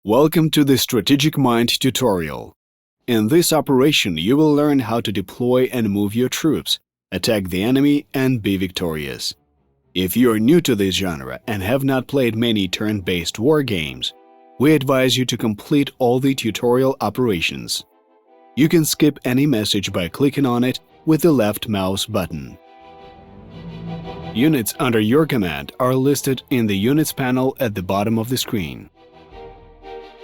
Welcome to the Strategic Mind tutorial. In this operation, you will learn how to deploy and move your troops, attack the enemy, and be victorious. If you are new to this genre and have not played many turn-based war games, we advise you to complete all the tutorial operations. You can skip any message by clicking on it with the left mouse button. Units under your command are listed in the Units panel at the bottom of the screen.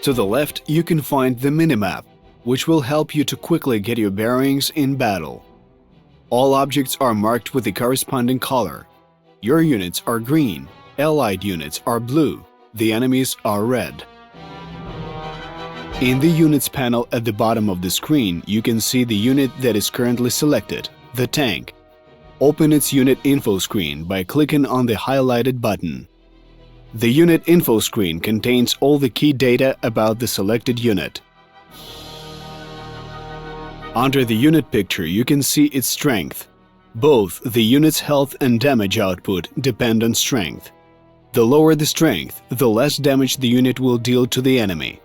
To the left, you can find the minimap, which will help you to quickly get your bearings in battle. All objects are marked with the corresponding color. Your units are green, allied units are blue, the enemies are red. In the Units panel at the bottom of the screen, you can see the unit that is currently selected, the tank. Open its unit info screen by clicking on the highlighted button. The unit info screen contains all the key data about the selected unit. Under the unit picture, you can see its strength. Both the unit's health and damage output depend on strength. The lower the strength, the less damage the unit will deal to the enemy.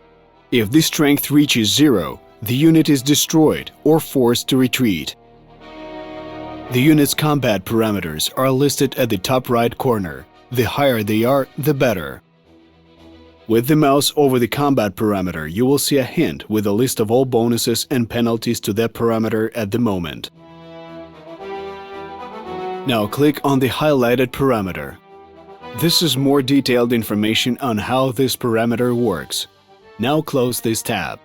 If the strength reaches 0, the unit is destroyed or forced to retreat. The unit's combat parameters are listed at the top right corner. The higher they are, the better. With the mouse over the combat parameter, you will see a hint with a list of all bonuses and penalties to that parameter at the moment. Now click on the highlighted parameter. This is more detailed information on how this parameter works. Now close this tab.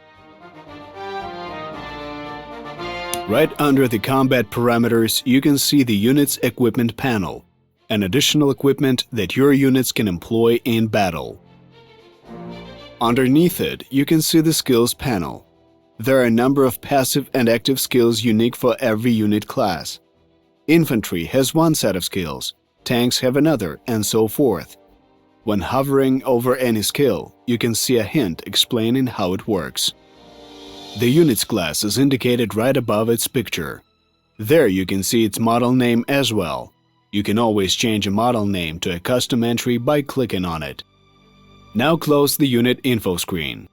Right under the combat parameters, you can see the unit's equipment panel, and additional equipment that your units can employ in battle. Underneath it, you can see the skills panel. There are a number of passive and active skills unique for every unit class. Infantry has one set of skills, tanks have another, and so forth. When hovering over any skill, you can see a hint explaining how it works. The unit's class is indicated right above its picture. There you can see its model name as well. You can always change a model name to a custom entry by clicking on it. Now close the unit info screen.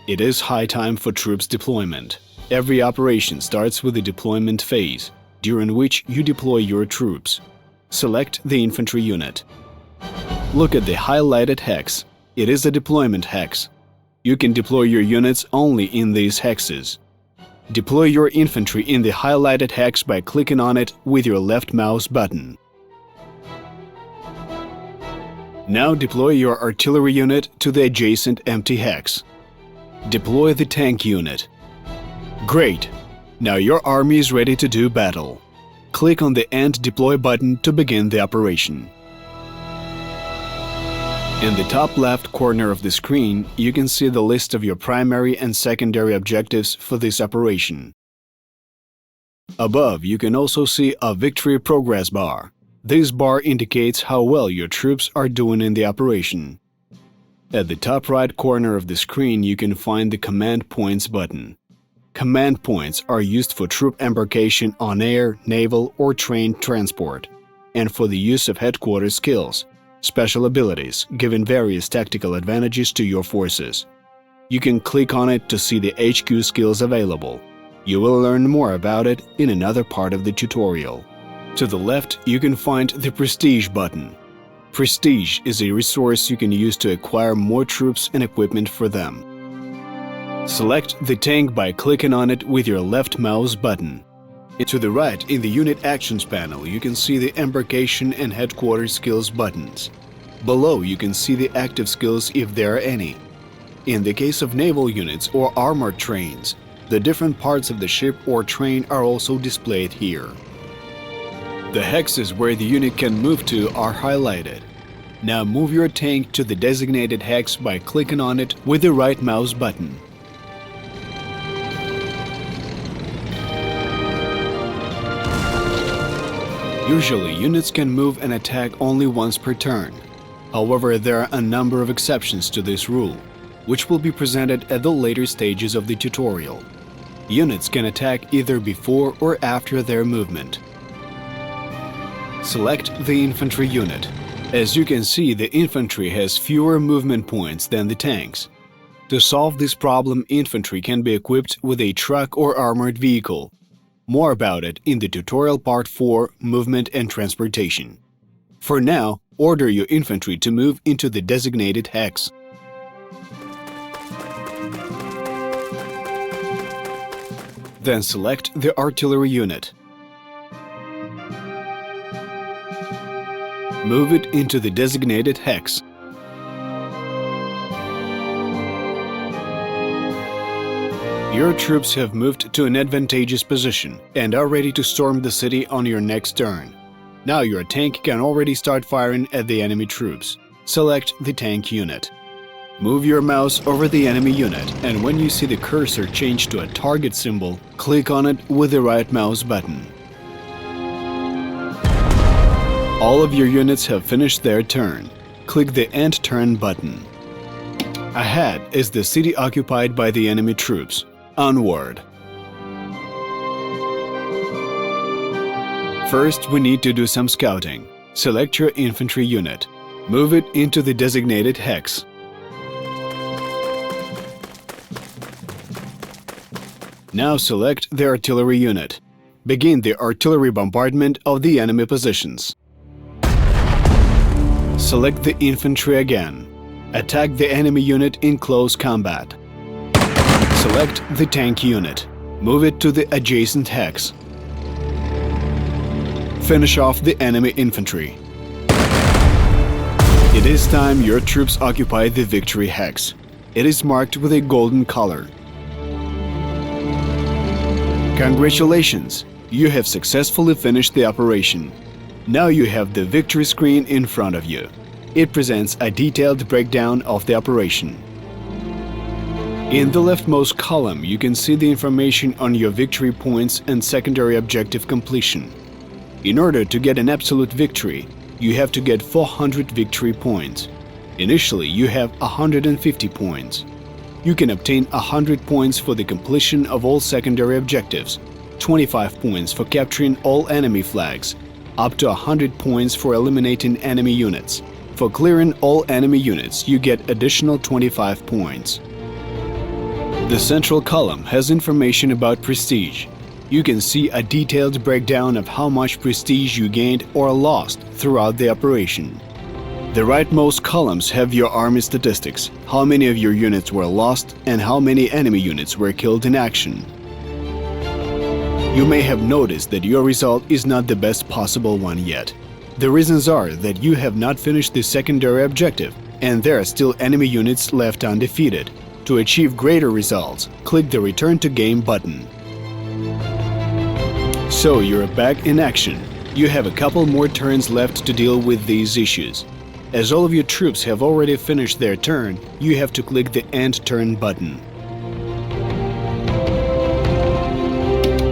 It is high time for troops deployment. Every operation starts with the deployment phase, during which you deploy your troops. Select the infantry unit. Look at the highlighted hex. It is a deployment hex. You can deploy your units only in these hexes. Deploy your infantry in the highlighted hex by clicking on it with your left mouse button. Now deploy your artillery unit to the adjacent empty hex. Deploy the tank unit. Great! Now your army is ready to do battle. Click on the End Deploy button to begin the operation. In the top left corner of the screen, you can see the list of your primary and secondary objectives for this operation. Above, you can also see a Victory Progress bar. This bar indicates how well your troops are doing in the operation. At the top right corner of the screen, you can find the Command Points button. Command points are used for troop embarkation on air, naval, or train transport, and for the use of headquarters skills, special abilities, giving various tactical advantages to your forces. You can click on it to see the HQ skills available. You will learn more about it in another part of the tutorial. To the left, you can find the Prestige button. Prestige is a resource you can use to acquire more troops and equipment for them. Select the tank by clicking on it with your left mouse button. To the right, in the Unit Actions panel, you can see the Embarkation and Headquarters skills buttons. Below, you can see the active skills if there are any. In the case of naval units or armored trains, the different parts of the ship or train are also displayed here. The hexes where the unit can move to are highlighted. Now move your tank to the designated hex by clicking on it with the right mouse button. Usually, units can move and attack only once per turn. However, there are a number of exceptions to this rule, which will be presented at the later stages of the tutorial. Units can attack either before or after their movement. Select the infantry unit. As you can see, the infantry has fewer movement points than the tanks. To solve this problem, infantry can be equipped with a truck or armored vehicle. More about it in the tutorial part 4, Movement and Transportation. For now, order your infantry to move into the designated hex. Then select the artillery unit. Move it into the designated hex. Your troops have moved to an advantageous position and are ready to storm the city on your next turn. Now your tank can already start firing at the enemy troops. Select the tank unit. Move your mouse over the enemy unit, and when you see the cursor change to a target symbol, click on it with the right mouse button. All of your units have finished their turn. Click the End Turn button. Ahead is the city occupied by the enemy troops. Onward. First, we need to do some scouting. Select your infantry unit. Move it into the designated hex. Now select the artillery unit. Begin the artillery bombardment of the enemy positions. Select the infantry again. Attack the enemy unit in close combat. Select the tank unit. Move it to the adjacent hex. Finish off the enemy infantry. It is time your troops occupy the victory hex. It is marked with a golden color. Congratulations! You have successfully finished the operation. Now you have the victory screen in front of you. It presents a detailed breakdown of the operation. In the leftmost column, you can see the information on your victory points and secondary objective completion. In order to get an absolute victory, you have to get 400 victory points. Initially, you have 150 points. You can obtain 100 points for the completion of all secondary objectives, 25 points for capturing all enemy flags, up to 100 points for eliminating enemy units. For clearing all enemy units, you get additional 25 points. The central column has information about prestige. You can see a detailed breakdown of how much prestige you gained or lost throughout the operation. The rightmost columns have your army statistics, how many of your units were lost and how many enemy units were killed in action. You may have noticed that your result is not the best possible one yet. The reasons are that you have not finished the secondary objective and there are still enemy units left undefeated. To achieve greater results, click the Return to Game button. So you're back in action. You have a couple more turns left to deal with these issues. As all of your troops have already finished their turn, you have to click the End Turn button.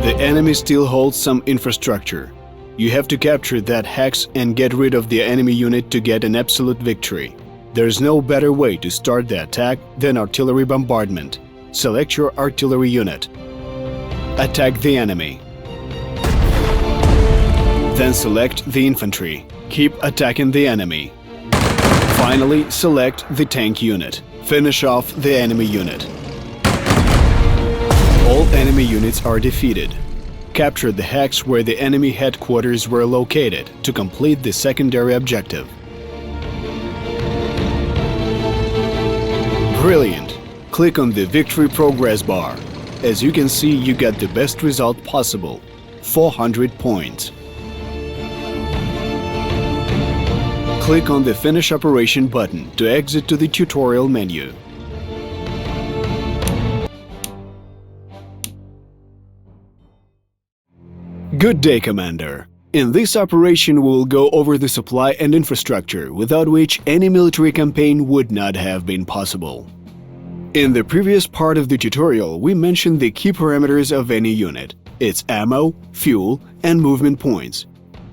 The enemy still holds some infrastructure. You have to capture that hex and get rid of the enemy unit to get an absolute victory. There's no better way to start the attack than artillery bombardment. Select your artillery unit. Attack the enemy. Then select the infantry. Keep attacking the enemy. Finally, select the tank unit. Finish off the enemy unit. All enemy units are defeated. Capture the hex where the enemy headquarters were located to complete the secondary objective. Brilliant! Click on the Victory Progress bar. As you can see, you got the best result possible, 400 points. Click on the Finish Operation button to exit to the tutorial menu. Good day, Commander! In this operation, we will go over the supply and infrastructure, without which any military campaign would not have been possible. In the previous part of the tutorial, we mentioned the key parameters of any unit, its ammo, fuel, and movement points.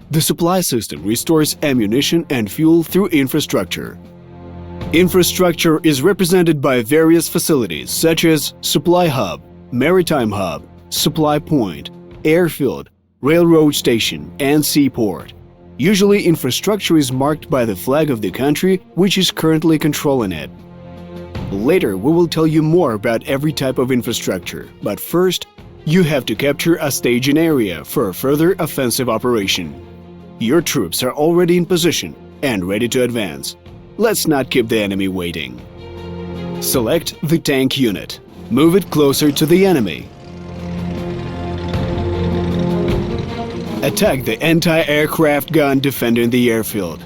The supply system restores ammunition and fuel through infrastructure. Infrastructure is represented by various facilities such as supply hub, maritime hub, supply point, airfield, railroad station, and seaport. Usually, infrastructure is marked by the flag of the country which is currently controlling it. Later, we will tell you more about every type of infrastructure, but first, you have to capture a staging area for a further offensive operation. Your troops are already in position and ready to advance. Let's not keep the enemy waiting. Select the tank unit. Move it closer to the enemy. Attack the anti-aircraft gun defending the airfield.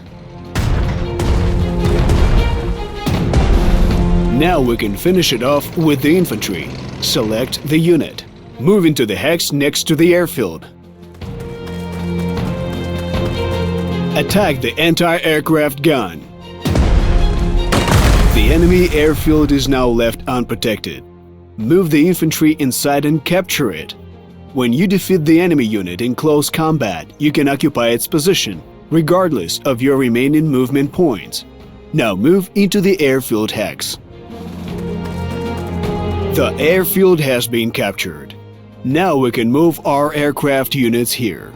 Now we can finish it off with the infantry. Select the unit. Move into the hex next to the airfield. Attack the anti-aircraft gun. The enemy airfield is now left unprotected. Move the infantry inside and capture it. When you defeat the enemy unit in close combat, you can occupy its position, regardless of your remaining movement points. Now move into the airfield hex. The airfield has been captured. Now we can move our aircraft units here.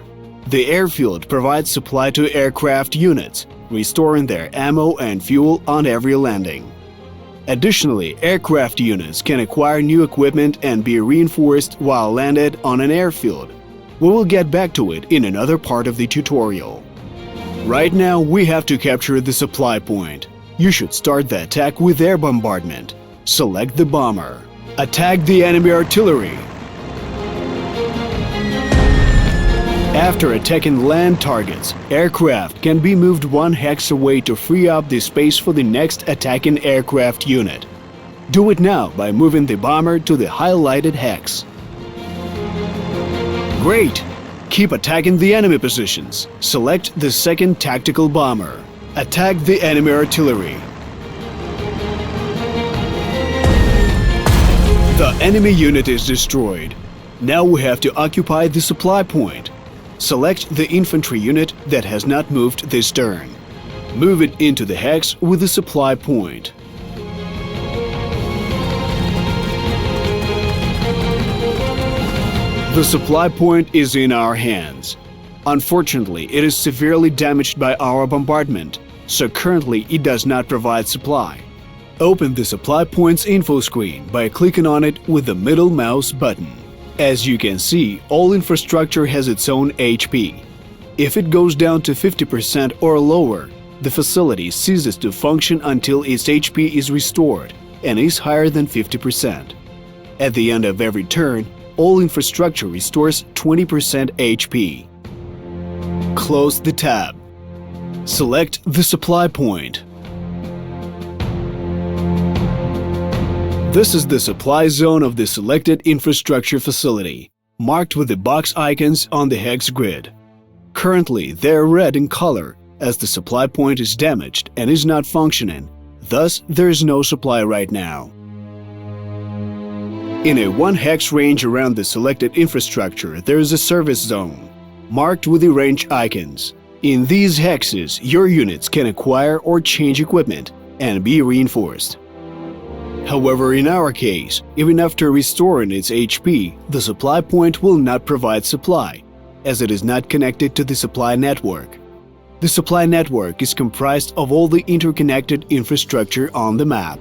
The airfield provides supply to aircraft units, restoring their ammo and fuel on every landing. Additionally, aircraft units can acquire new equipment and be reinforced while landed on an airfield. We will get back to it in another part of the tutorial. Right now, we have to capture the supply point. You should start the attack with air bombardment. Select the bomber. Attack the enemy artillery. After attacking land targets, aircraft can be moved one hex away to free up the space for the next attacking aircraft unit. Do it now by moving the bomber to the highlighted hex. Great! Keep attacking the enemy positions. Select the second tactical bomber. Attack the enemy artillery. The enemy unit is destroyed. Now we have to occupy the supply point. Select the infantry unit that has not moved this turn. Move it into the hex with the supply point. The supply point is in our hands. Unfortunately, it is severely damaged by our bombardment, so currently it does not provide supply. Open the supply point's info screen by clicking on it with the middle mouse button. As you can see, all infrastructure has its own HP. If it goes down to 50% or lower, the facility ceases to function until its HP is restored and is higher than 50%. At the end of every turn, all infrastructure restores 20% HP. Close the tab. Select the supply point. This is the supply zone of the selected infrastructure facility, marked with the box icons on the hex grid. Currently, they are red in color as the supply point is damaged and is not functioning, thus there is no supply right now. In a 1 hex range around the selected infrastructure, there is a service zone, marked with the range icons. In these hexes, your units can acquire or change equipment and be reinforced. However, in our case, even after restoring its HP, the supply point will not provide supply, as it is not connected to the supply network. The supply network is comprised of all the interconnected infrastructure on the map.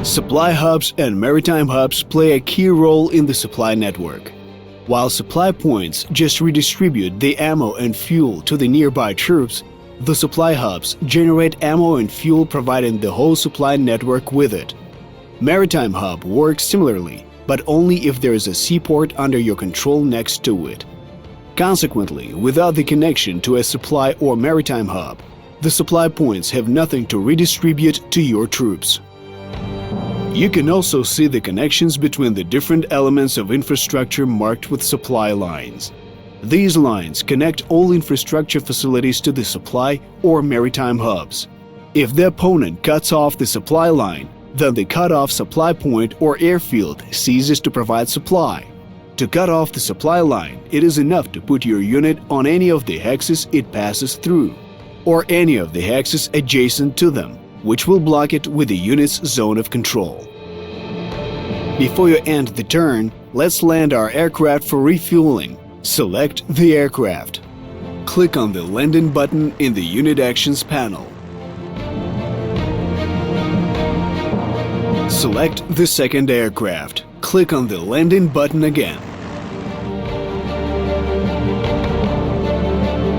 Supply hubs and maritime hubs play a key role in the supply network. While supply points just redistribute the ammo and fuel to the nearby troops, the supply hubs generate ammo and fuel, providing the whole supply network with it. Maritime hub works similarly, but only if there is a seaport under your control next to it. Consequently, without the connection to a supply or maritime hub, the supply points have nothing to redistribute to your troops. You can also see the connections between the different elements of infrastructure marked with supply lines. These lines connect all infrastructure facilities to the supply or maritime hubs. If the opponent cuts off the supply line, then the cut-off supply point or airfield ceases to provide supply. To cut off the supply line, it is enough to put your unit on any of the hexes it passes through, or any of the hexes adjacent to them, which will block it with the unit's zone of control. Before you end the turn, let's land our aircraft for refueling. Select the aircraft. Click on the landing button in the Unit Actions panel. Select the second aircraft. Click on the landing button again.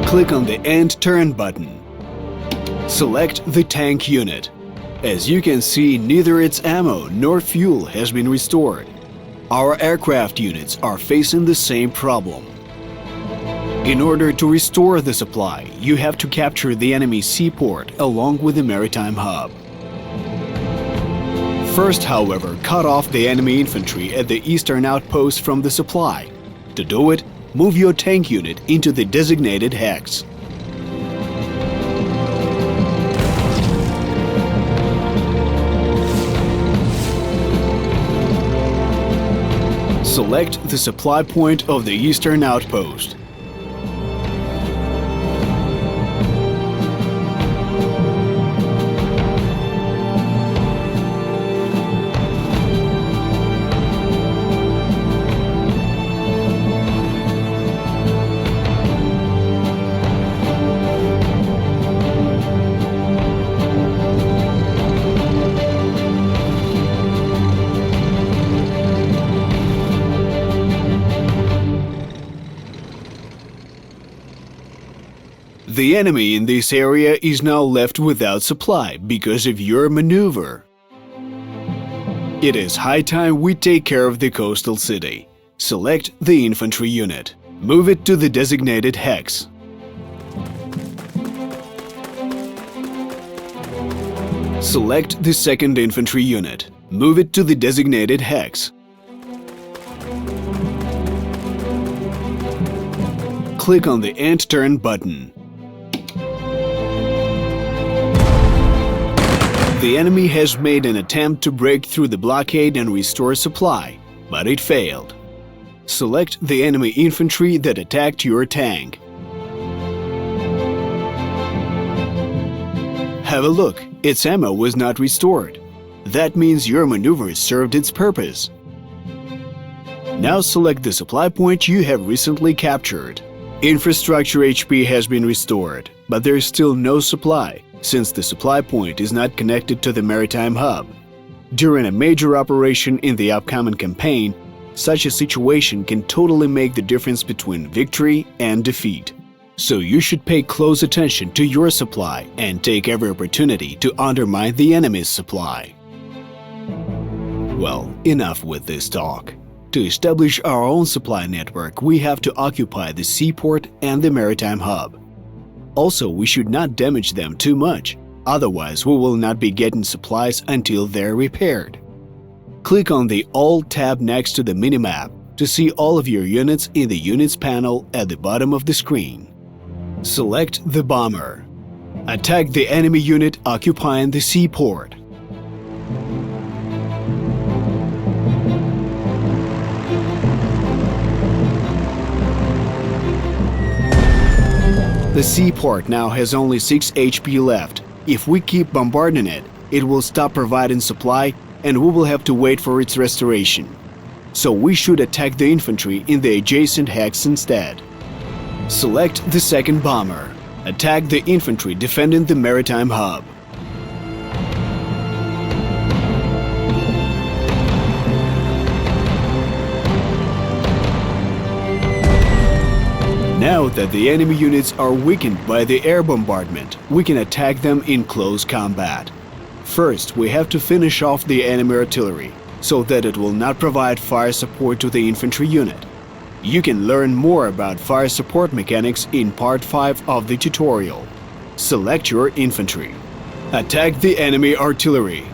Click on the End Turn button. Select the tank unit. As you can see, neither its ammo nor fuel has been restored. Our aircraft units are facing the same problem. In order to restore the supply, you have to capture the enemy seaport along with the maritime hub. First, however, cut off the enemy infantry at the eastern outpost from the supply. To do it, move your tank unit into the designated hex. Select the supply point of the eastern outpost. The enemy in this area is now left without supply because of your maneuver. It is high time we take care of the coastal city. Select the infantry unit. Move it to the designated hex. Select the second infantry unit. Move it to the designated hex. Click on the End Turn button. The enemy has made an attempt to break through the blockade and restore supply, but it failed. Select the enemy infantry that attacked your tank. Have a look, its ammo was not restored. That means your maneuver served its purpose. Now select the supply point you have recently captured. Infrastructure HP has been restored, but there is still no supply, since the supply point is not connected to the maritime hub. During a major operation in the upcoming campaign, such a situation can totally make the difference between victory and defeat. So you should pay close attention to your supply and take every opportunity to undermine the enemy's supply. Well, enough with this talk. To establish our own supply network, we have to occupy the seaport and the maritime hub. Also, we should not damage them too much, otherwise we will not be getting supplies until they're repaired. Click on the All tab next to the minimap to see all of your units in the Units panel at the bottom of the screen. Select the bomber. Attack the enemy unit occupying the seaport. The seaport now has only 6 HP left. If we keep bombarding it, it will stop providing supply and we will have to wait for its restoration. So we should attack the infantry in the adjacent hex instead. Select the second bomber. Attack the infantry defending the maritime hub. Now that the enemy units are weakened by the air bombardment, we can attack them in close combat. First, we have to finish off the enemy artillery, so that it will not provide fire support to the infantry unit. You can learn more about fire support mechanics in Part 5 of the tutorial. Select your infantry. Attack the enemy artillery.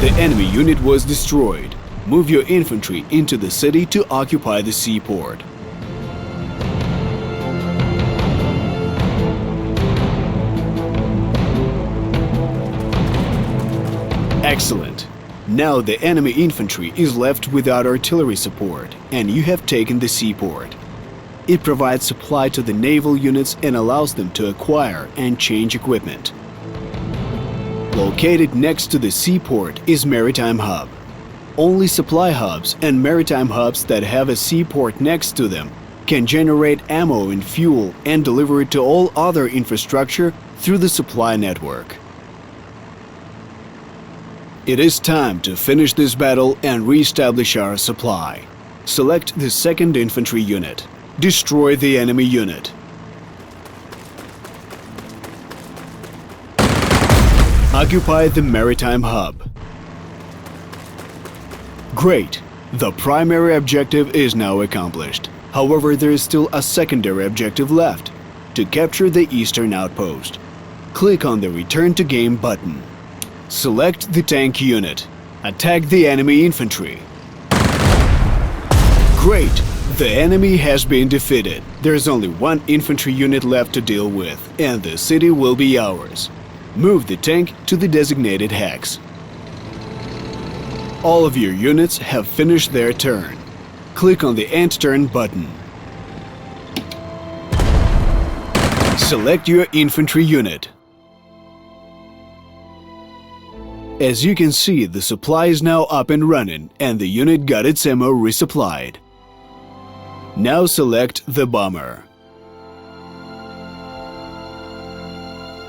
The enemy unit was destroyed. Move your infantry into the city to occupy the seaport. Excellent! Now the enemy infantry is left without artillery support, and you have taken the seaport. It provides supply to the naval units and allows them to acquire and change equipment. Located next to the seaport is Maritime Hub. Only supply hubs and maritime hubs that have a seaport next to them can generate ammo and fuel and deliver it to all other infrastructure through the supply network. It is time to finish this battle and re-establish our supply. Select the 2nd Infantry Unit. Destroy the enemy unit. Occupy the maritime hub. Great! The primary objective is now accomplished. However, there is still a secondary objective left: to capture the eastern outpost. Click on the Return to Game button. Select the tank unit. Attack the enemy infantry. Great! The enemy has been defeated. There's only one infantry unit left to deal with, and the city will be ours. Move the tank to the designated hex. All of your units have finished their turn. Click on the End Turn button. Select your infantry unit. As you can see, the supply is now up and running, and the unit got its ammo resupplied. Now select the bomber.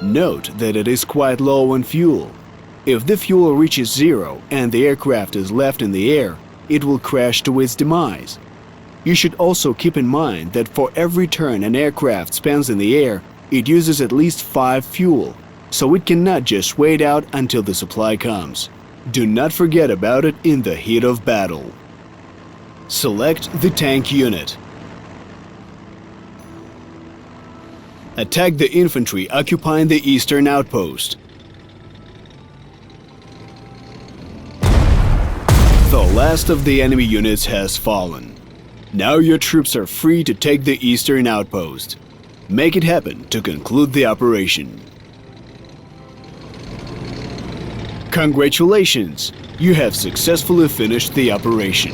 Note that it is quite low on fuel. If the fuel reaches zero and the aircraft is left in the air, it will crash to its demise. You should also keep in mind that for every turn an aircraft spends in the air, it uses at least 5 fuel, so it cannot just wait out until the supply comes. Do not forget about it in the heat of battle. Select the tank unit. Attack the infantry occupying the eastern outpost. The last of the enemy units has fallen. Now your troops are free to take the eastern outpost. Make it happen to conclude the operation. Congratulations! You have successfully finished the operation.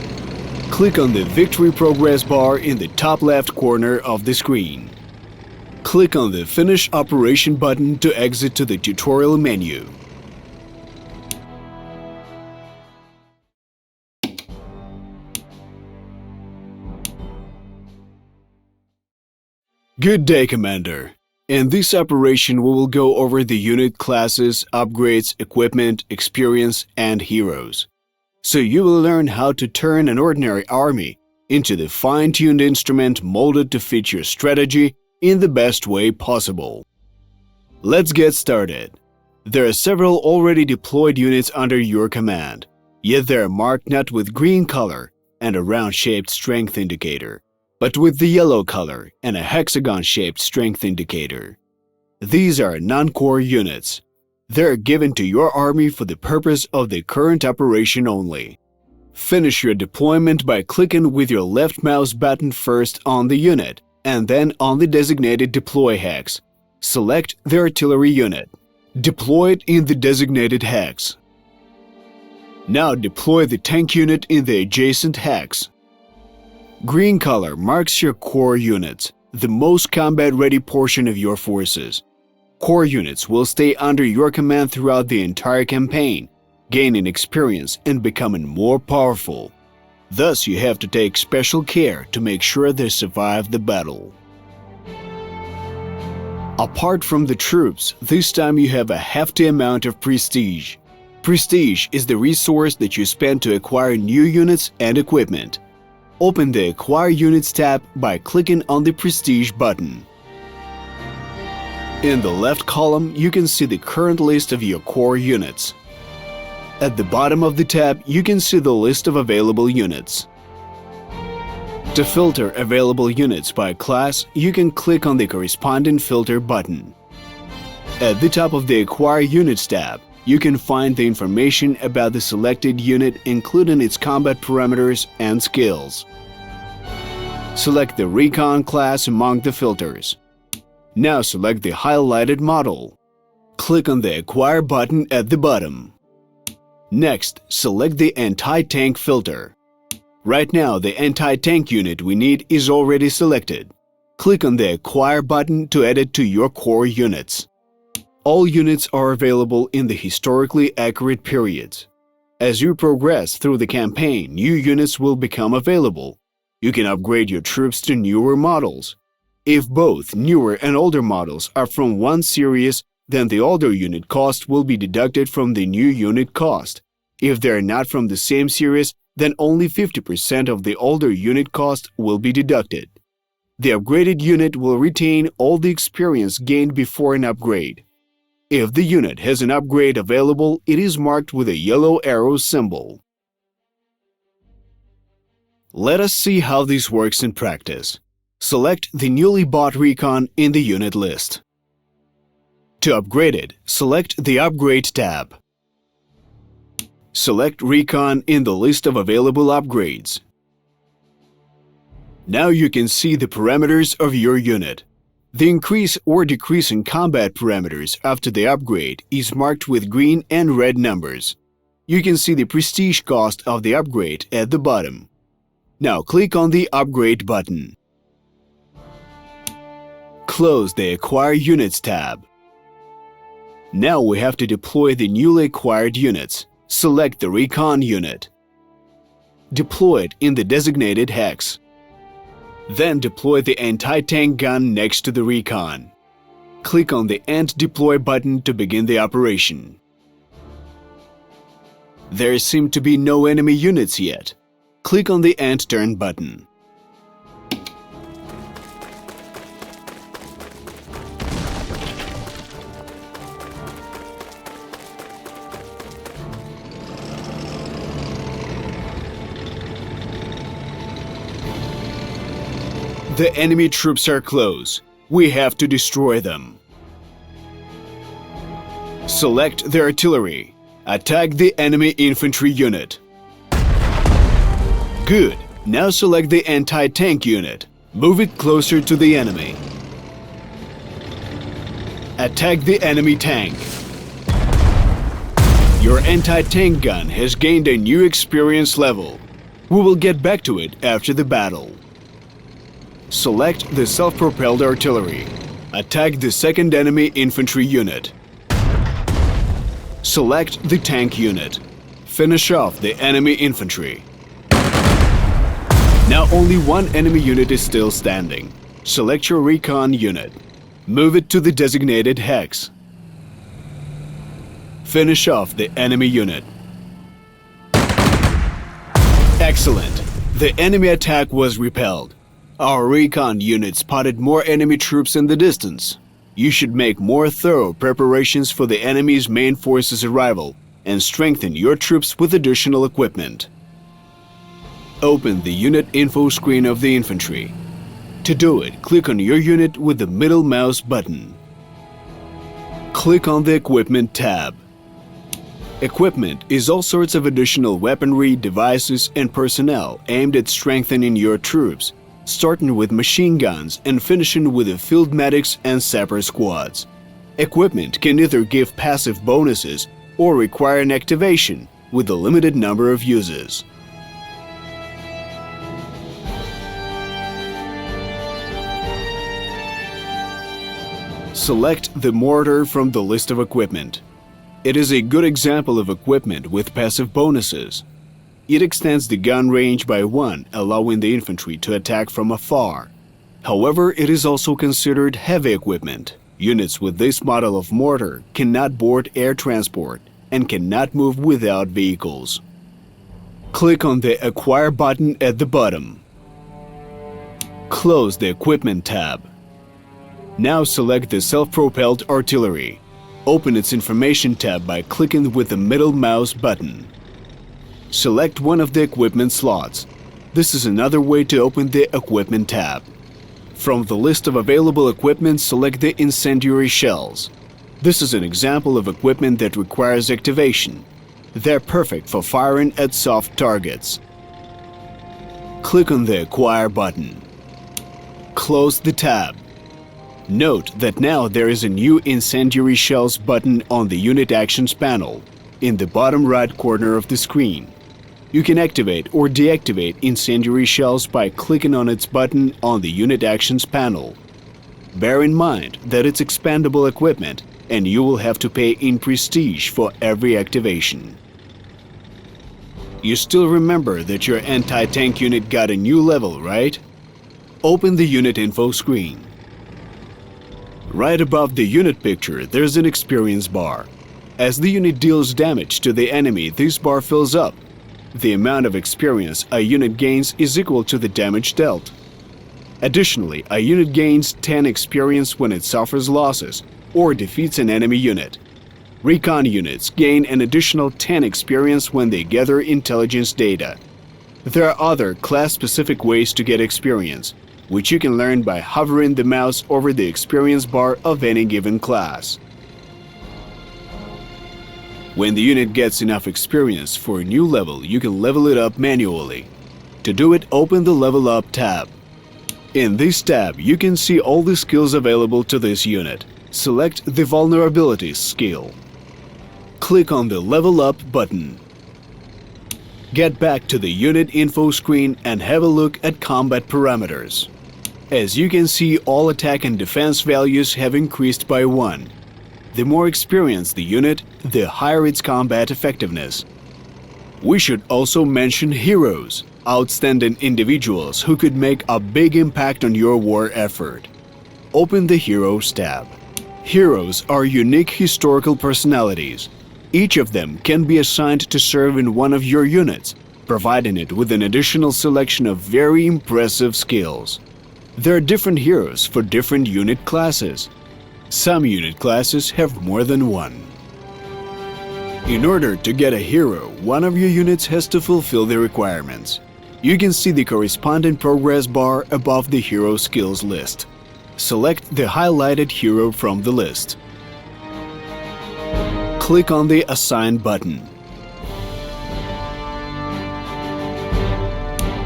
Click on the Victory Progress bar in the top left corner of the screen. Click on the Finish Operation button to exit to the tutorial menu. Good day, Commander. In this operation, we will go over the unit classes, upgrades, equipment, experience, and heroes. So you will learn how to turn an ordinary army into the fine-tuned instrument molded to fit your strategy in the best way possible. Let's get started. There are several already deployed units under your command, yet they are marked not with green color and a round-shaped strength indicator, but with the yellow color and a hexagon-shaped strength indicator. These are non-core units. They are given to your army for the purpose of the current operation only. Finish your deployment by clicking with your left mouse button first on the unit and then on the designated deploy hex. Select the artillery unit. Deploy it in the designated hex. Now deploy the tank unit in the adjacent hex. Green color marks your core units, the most combat-ready portion of your forces. Core units will stay under your command throughout the entire campaign, gaining experience and becoming more powerful. Thus, you have to take special care to make sure they survive the battle. Apart from the troops, this time you have a hefty amount of prestige. Prestige is the resource that you spend to acquire new units and equipment. Open the Acquire Units tab by clicking on the Prestige button. In the left column, you can see the current list of your core units. At the bottom of the tab, you can see the list of available units. To filter available units by class, you can click on the corresponding filter button. At the top of the Acquire Units tab, you can find the information about the selected unit, including its combat parameters and skills. Select the Recon class among the filters. Now select the highlighted model. Click on the Acquire button at the bottom. Next, select the Anti-Tank filter. Right now, the anti-tank unit we need is already selected. Click on the Acquire button to add it to your core units. All units are available in the historically accurate periods. As you progress through the campaign, new units will become available. You can upgrade your troops to newer models. If both newer and older models are from one series, then the older unit cost will be deducted from the new unit cost. If they are not from the same series, then only 50% of the older unit cost will be deducted. The upgraded unit will retain all the experience gained before an upgrade. If the unit has an upgrade available, it is marked with a yellow arrow symbol. Let us see how this works in practice. Select the newly bought recon in the unit list. To upgrade it, select the Upgrade tab. Select Recon in the list of available upgrades. Now you can see the parameters of your unit. The increase or decrease in combat parameters after the upgrade is marked with green and red numbers. You can see the prestige cost of the upgrade at the bottom. Now click on the Upgrade button. Close the Acquire Units tab. Now we have to deploy the newly acquired units. Select the Recon unit. Deploy it in the designated hex. Then deploy the anti-tank gun next to the Recon. Click on the End Deploy button to begin the operation. There seem to be no enemy units yet. Click on the End Turn button. The enemy troops are close. We have to destroy them. Select the artillery. Attack the enemy infantry unit. Good. Now select the anti-tank unit. Move it closer to the enemy. Attack the enemy tank. Your anti-tank gun has gained a new experience level. We will get back to it after the battle. Select the self-propelled artillery. Attack the second enemy infantry unit. Select the tank unit. Finish off the enemy infantry. Now only one enemy unit is still standing. Select your recon unit. Move it to the designated hex. Finish off the enemy unit. Excellent! The enemy attack was repelled. Our recon unit spotted more enemy troops in the distance. You should make more thorough preparations for the enemy's main force's arrival and strengthen your troops with additional equipment. Open the unit info screen of the infantry. To do it, click on your unit with the middle mouse button. Click on the Equipment tab. Equipment is all sorts of additional weaponry, devices, and personnel aimed at strengthening your troops, starting with machine guns and finishing with the field medics and sapper squads. Equipment can either give passive bonuses or require an activation with a limited number of uses. Select the mortar from the list of equipment. It is a good example of equipment with passive bonuses. It extends the gun range by 1, allowing the infantry to attack from afar. However, it is also considered heavy equipment. Units with this model of mortar cannot board air transport and cannot move without vehicles. Click on the Acquire button at the bottom. Close the Equipment tab. Now select the self-propelled artillery. Open its information tab by clicking with the middle mouse button. Select one of the equipment slots. This is another way to open the Equipment tab. From the list of available equipment, select the incendiary shells. This is an example of equipment that requires activation. They're perfect for firing at soft targets. Click on the Acquire button. Close the tab. Note that now there is a new Incendiary Shells button on the Unit Actions panel, in the bottom right corner of the screen. You can activate or deactivate Incendiary Shells by clicking on its button on the Unit Actions panel. Bear in mind that it's expendable equipment and you will have to pay in prestige for every activation. You still remember that your anti-tank unit got a new level, right? Open the unit info screen. Right above the unit picture, there's an experience bar. As the unit deals damage to the enemy, this bar fills up. The amount of experience a unit gains is equal to the damage dealt. Additionally, a unit gains 10 experience when it suffers losses or defeats an enemy unit. Recon units gain an additional 10 experience when they gather intelligence data. There are other class-specific ways to get experience, which you can learn by hovering the mouse over the experience bar of any given class. When the unit gets enough experience for a new level, you can level it up manually. To do it, open the Level Up tab. In this tab, you can see all the skills available to this unit. Select the Vulnerabilities skill. Click on the Level Up button. Get back to the unit info screen and have a look at combat parameters. As you can see, all attack and defense values have increased by 1. The more experienced the unit, the higher its combat effectiveness. We should also mention heroes, outstanding individuals who could make a big impact on your war effort. Open the Heroes tab. Heroes are unique historical personalities. Each of them can be assigned to serve in one of your units, providing it with an additional selection of very impressive skills. There are different heroes for different unit classes. Some unit classes have more than one. In order to get a hero, one of your units has to fulfill the requirements. You can see the corresponding progress bar above the hero skills list. Select the highlighted hero from the list. Click on the Assign button.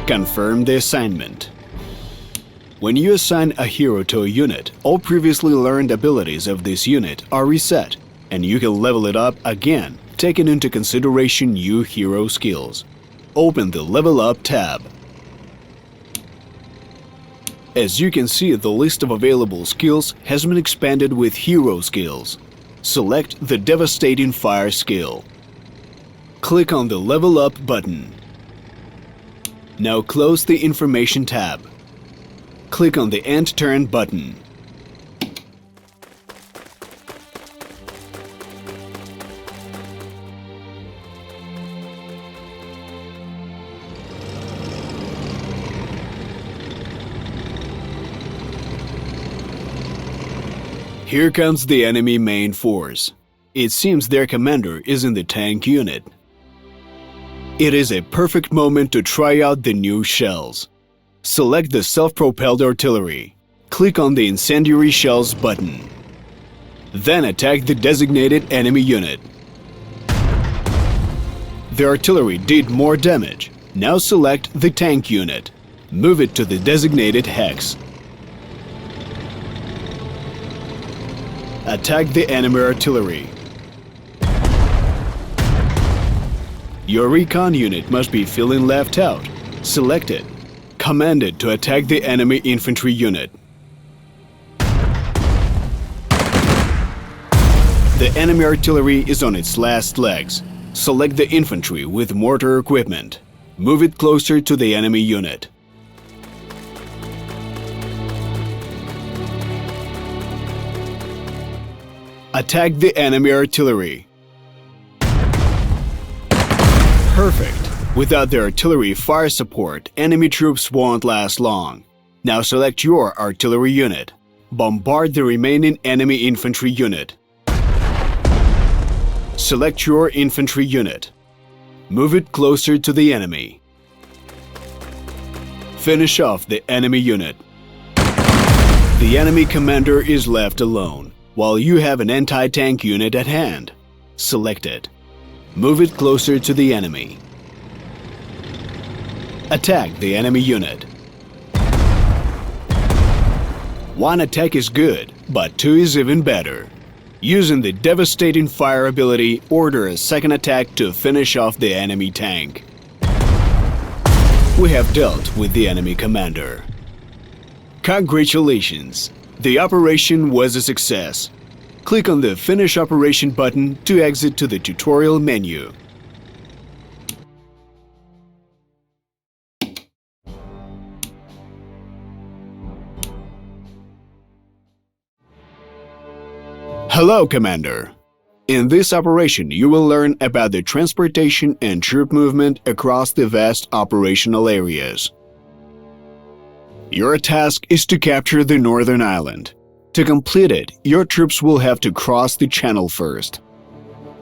Confirm the assignment. When you assign a hero to a unit, all previously learned abilities of this unit are reset, and you can level it up again, taking into consideration new hero skills. Open the Level Up tab. As you can see, the list of available skills has been expanded with hero skills. Select the Devastating Fire skill. Click on the Level Up button. Now close the Information tab. Click on the End Turn button. Here comes the enemy main force. It seems their commander is in the tank unit. It is a perfect moment to try out the new shells. Select the self-propelled artillery. Click on the Incendiary Shells button. Then attack the designated enemy unit. The artillery did more damage. Now select the tank unit. Move it to the designated hex. Attack the enemy artillery. Your recon unit must be feeling left out. Select it. Command it to attack the enemy infantry unit. The enemy artillery is on its last legs. Select the infantry with mortar equipment. Move it closer to the enemy unit. Attack the enemy artillery. Perfect! Without the artillery fire support, enemy troops won't last long. Now select your artillery unit. Bombard the remaining enemy infantry unit. Select your infantry unit. Move it closer to the enemy. Finish off the enemy unit. The enemy commander is left alone, while you have an anti-tank unit at hand. Select it. Move it closer to the enemy. Attack the enemy unit. One attack is good, but two is even better. Using the Devastating Fire ability, order a second attack to finish off the enemy tank. We have dealt with the enemy commander. Congratulations! The operation was a success. Click on the Finish Operation button to exit to the tutorial menu. Hello, Commander. In this operation, you will learn about the transportation and troop movement across the vast operational areas. Your task is to capture the northern island. To complete it, your troops will have to cross the channel first.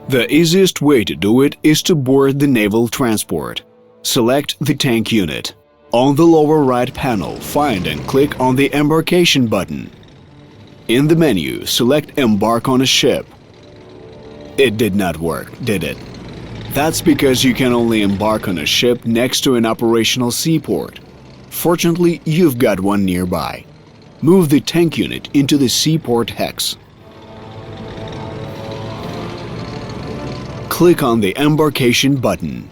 The easiest way to do it is to board the naval transport. Select the tank unit. On the lower right panel, find and click on the embarkation button. In the menu, select Embark on a ship. It did not work, did it? That's because you can only embark on a ship next to an operational seaport. Fortunately, you've got one nearby. Move the tank unit into the seaport hex. Click on the embarkation button.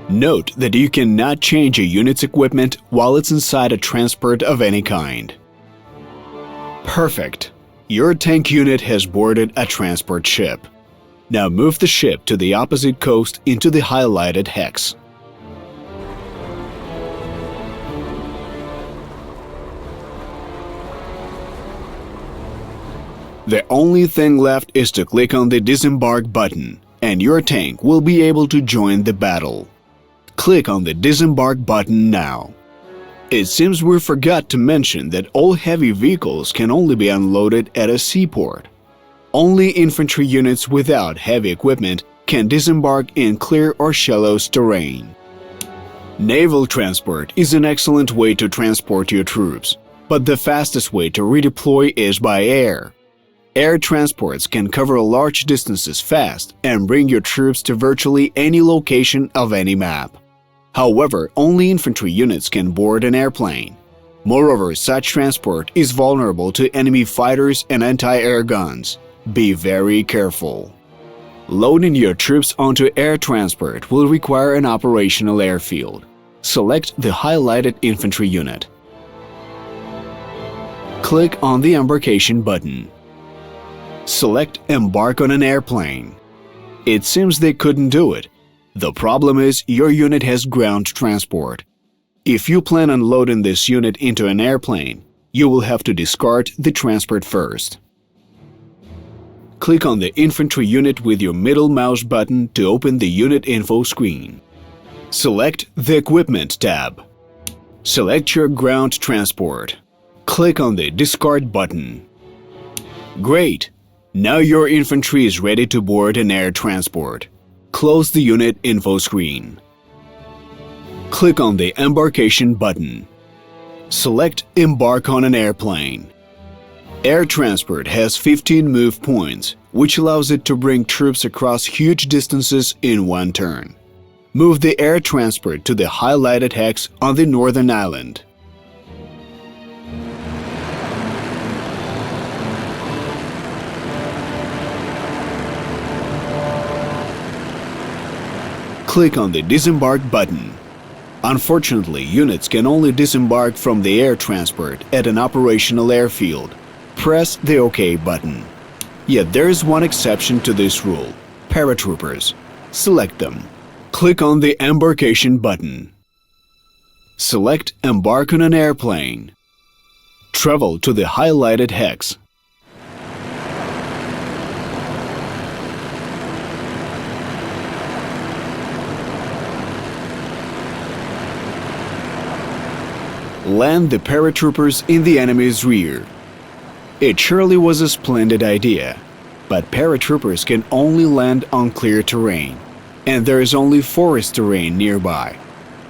Note that you cannot change a unit's equipment while it's inside a transport of any kind. Perfect. Your tank unit has boarded a transport ship. Now move the ship to the opposite coast into the highlighted hex. The only thing left is to click on the disembark button, and your tank will be able to join the battle. Click on the disembark button now. It seems we forgot to mention that all heavy vehicles can only be unloaded at a seaport. Only infantry units without heavy equipment can disembark in clear or shallow terrain. Naval transport is an excellent way to transport your troops, but the fastest way to redeploy is by air. Air transports can cover large distances fast and bring your troops to virtually any location of any map. However, only infantry units can board an airplane. Moreover, such transport is vulnerable to enemy fighters and anti-air guns. Be very careful. Loading your troops onto air transport will require an operational airfield. Select the highlighted infantry unit. Click on the embarkation button. Select Embark on an airplane. It seems they couldn't do it. The problem is your unit has ground transport. If you plan on loading this unit into an airplane, you will have to discard the transport first. Click on the infantry unit with your middle mouse button to open the unit info screen. Select the Equipment tab. Select your ground transport. Click on the Discard button. Great! Now your infantry is ready to board an air transport. Close the unit info screen. Click on the Embarkation button. Select Embark on an airplane. Air transport has 15 move points, which allows it to bring troops across huge distances in one turn. Move the air transport to the highlighted hex on the northern island. Click on the Disembark button. Unfortunately, units can only disembark from the air transport at an operational airfield. Press the OK button. Yet there is one exception to this rule: paratroopers. Select them. Click on the Embarkation button. Select Embark on an airplane. Travel to the highlighted hex. Land the paratroopers in the enemy's rear. It surely was a splendid idea, but paratroopers can only land on clear terrain, and there is only forest terrain nearby.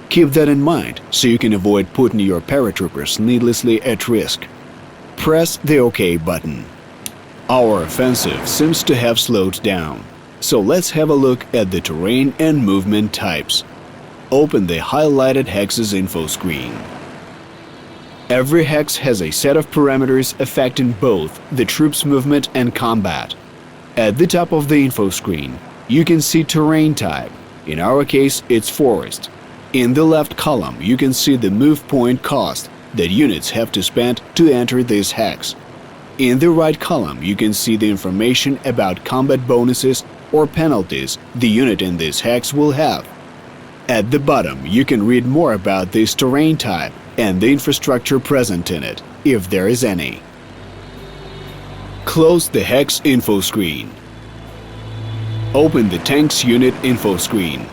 Keep that in mind so you can avoid putting your paratroopers needlessly at risk. Press the OK button. Our offensive seems to have slowed down, so let's have a look at the terrain and movement types. Open the highlighted hex's info screen. Every hex has a set of parameters affecting both the troops' movement and combat. At the top of the info screen, you can see terrain type. In our case, it's forest. In the left column, you can see the move point cost that units have to spend to enter this hex. In the right column, you can see the information about combat bonuses or penalties the unit in this hex will have. At the bottom, you can read more about this terrain type and the infrastructure present in it, if there is any. Close the hex info screen. Open the tank's unit info screen.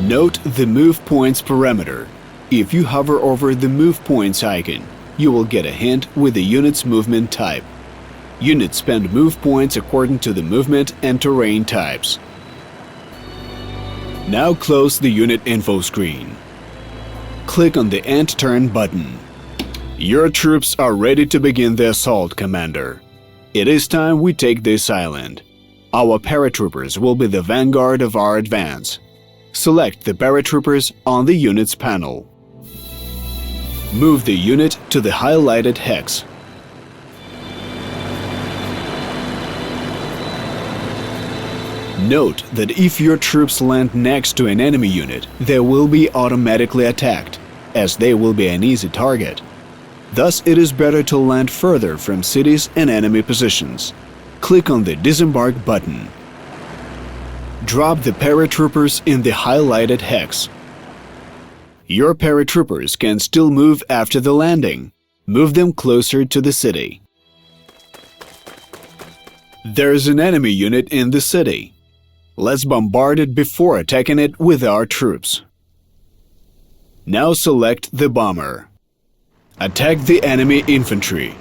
Note the move points parameter. If you hover over the move points icon, you will get a hint with the unit's movement type. Units spend move points according to the movement and terrain types. Now close the unit info screen. Click on the End Turn button. Your troops are ready to begin the assault, Commander. It is time we take this island. Our paratroopers will be the vanguard of our advance. Select the paratroopers on the unit's panel. Move the unit to the highlighted hex. Note that if your troops land next to an enemy unit, they will be automatically attacked, as they will be an easy target. Thus, it is better to land further from cities and enemy positions. Click on the Disembark button. Drop the paratroopers in the highlighted hex. Your paratroopers can still move after the landing. Move them closer to the city. There's an enemy unit in the city. Let's bombard it before attacking it with our troops. Now select the bomber. Attack the enemy infantry.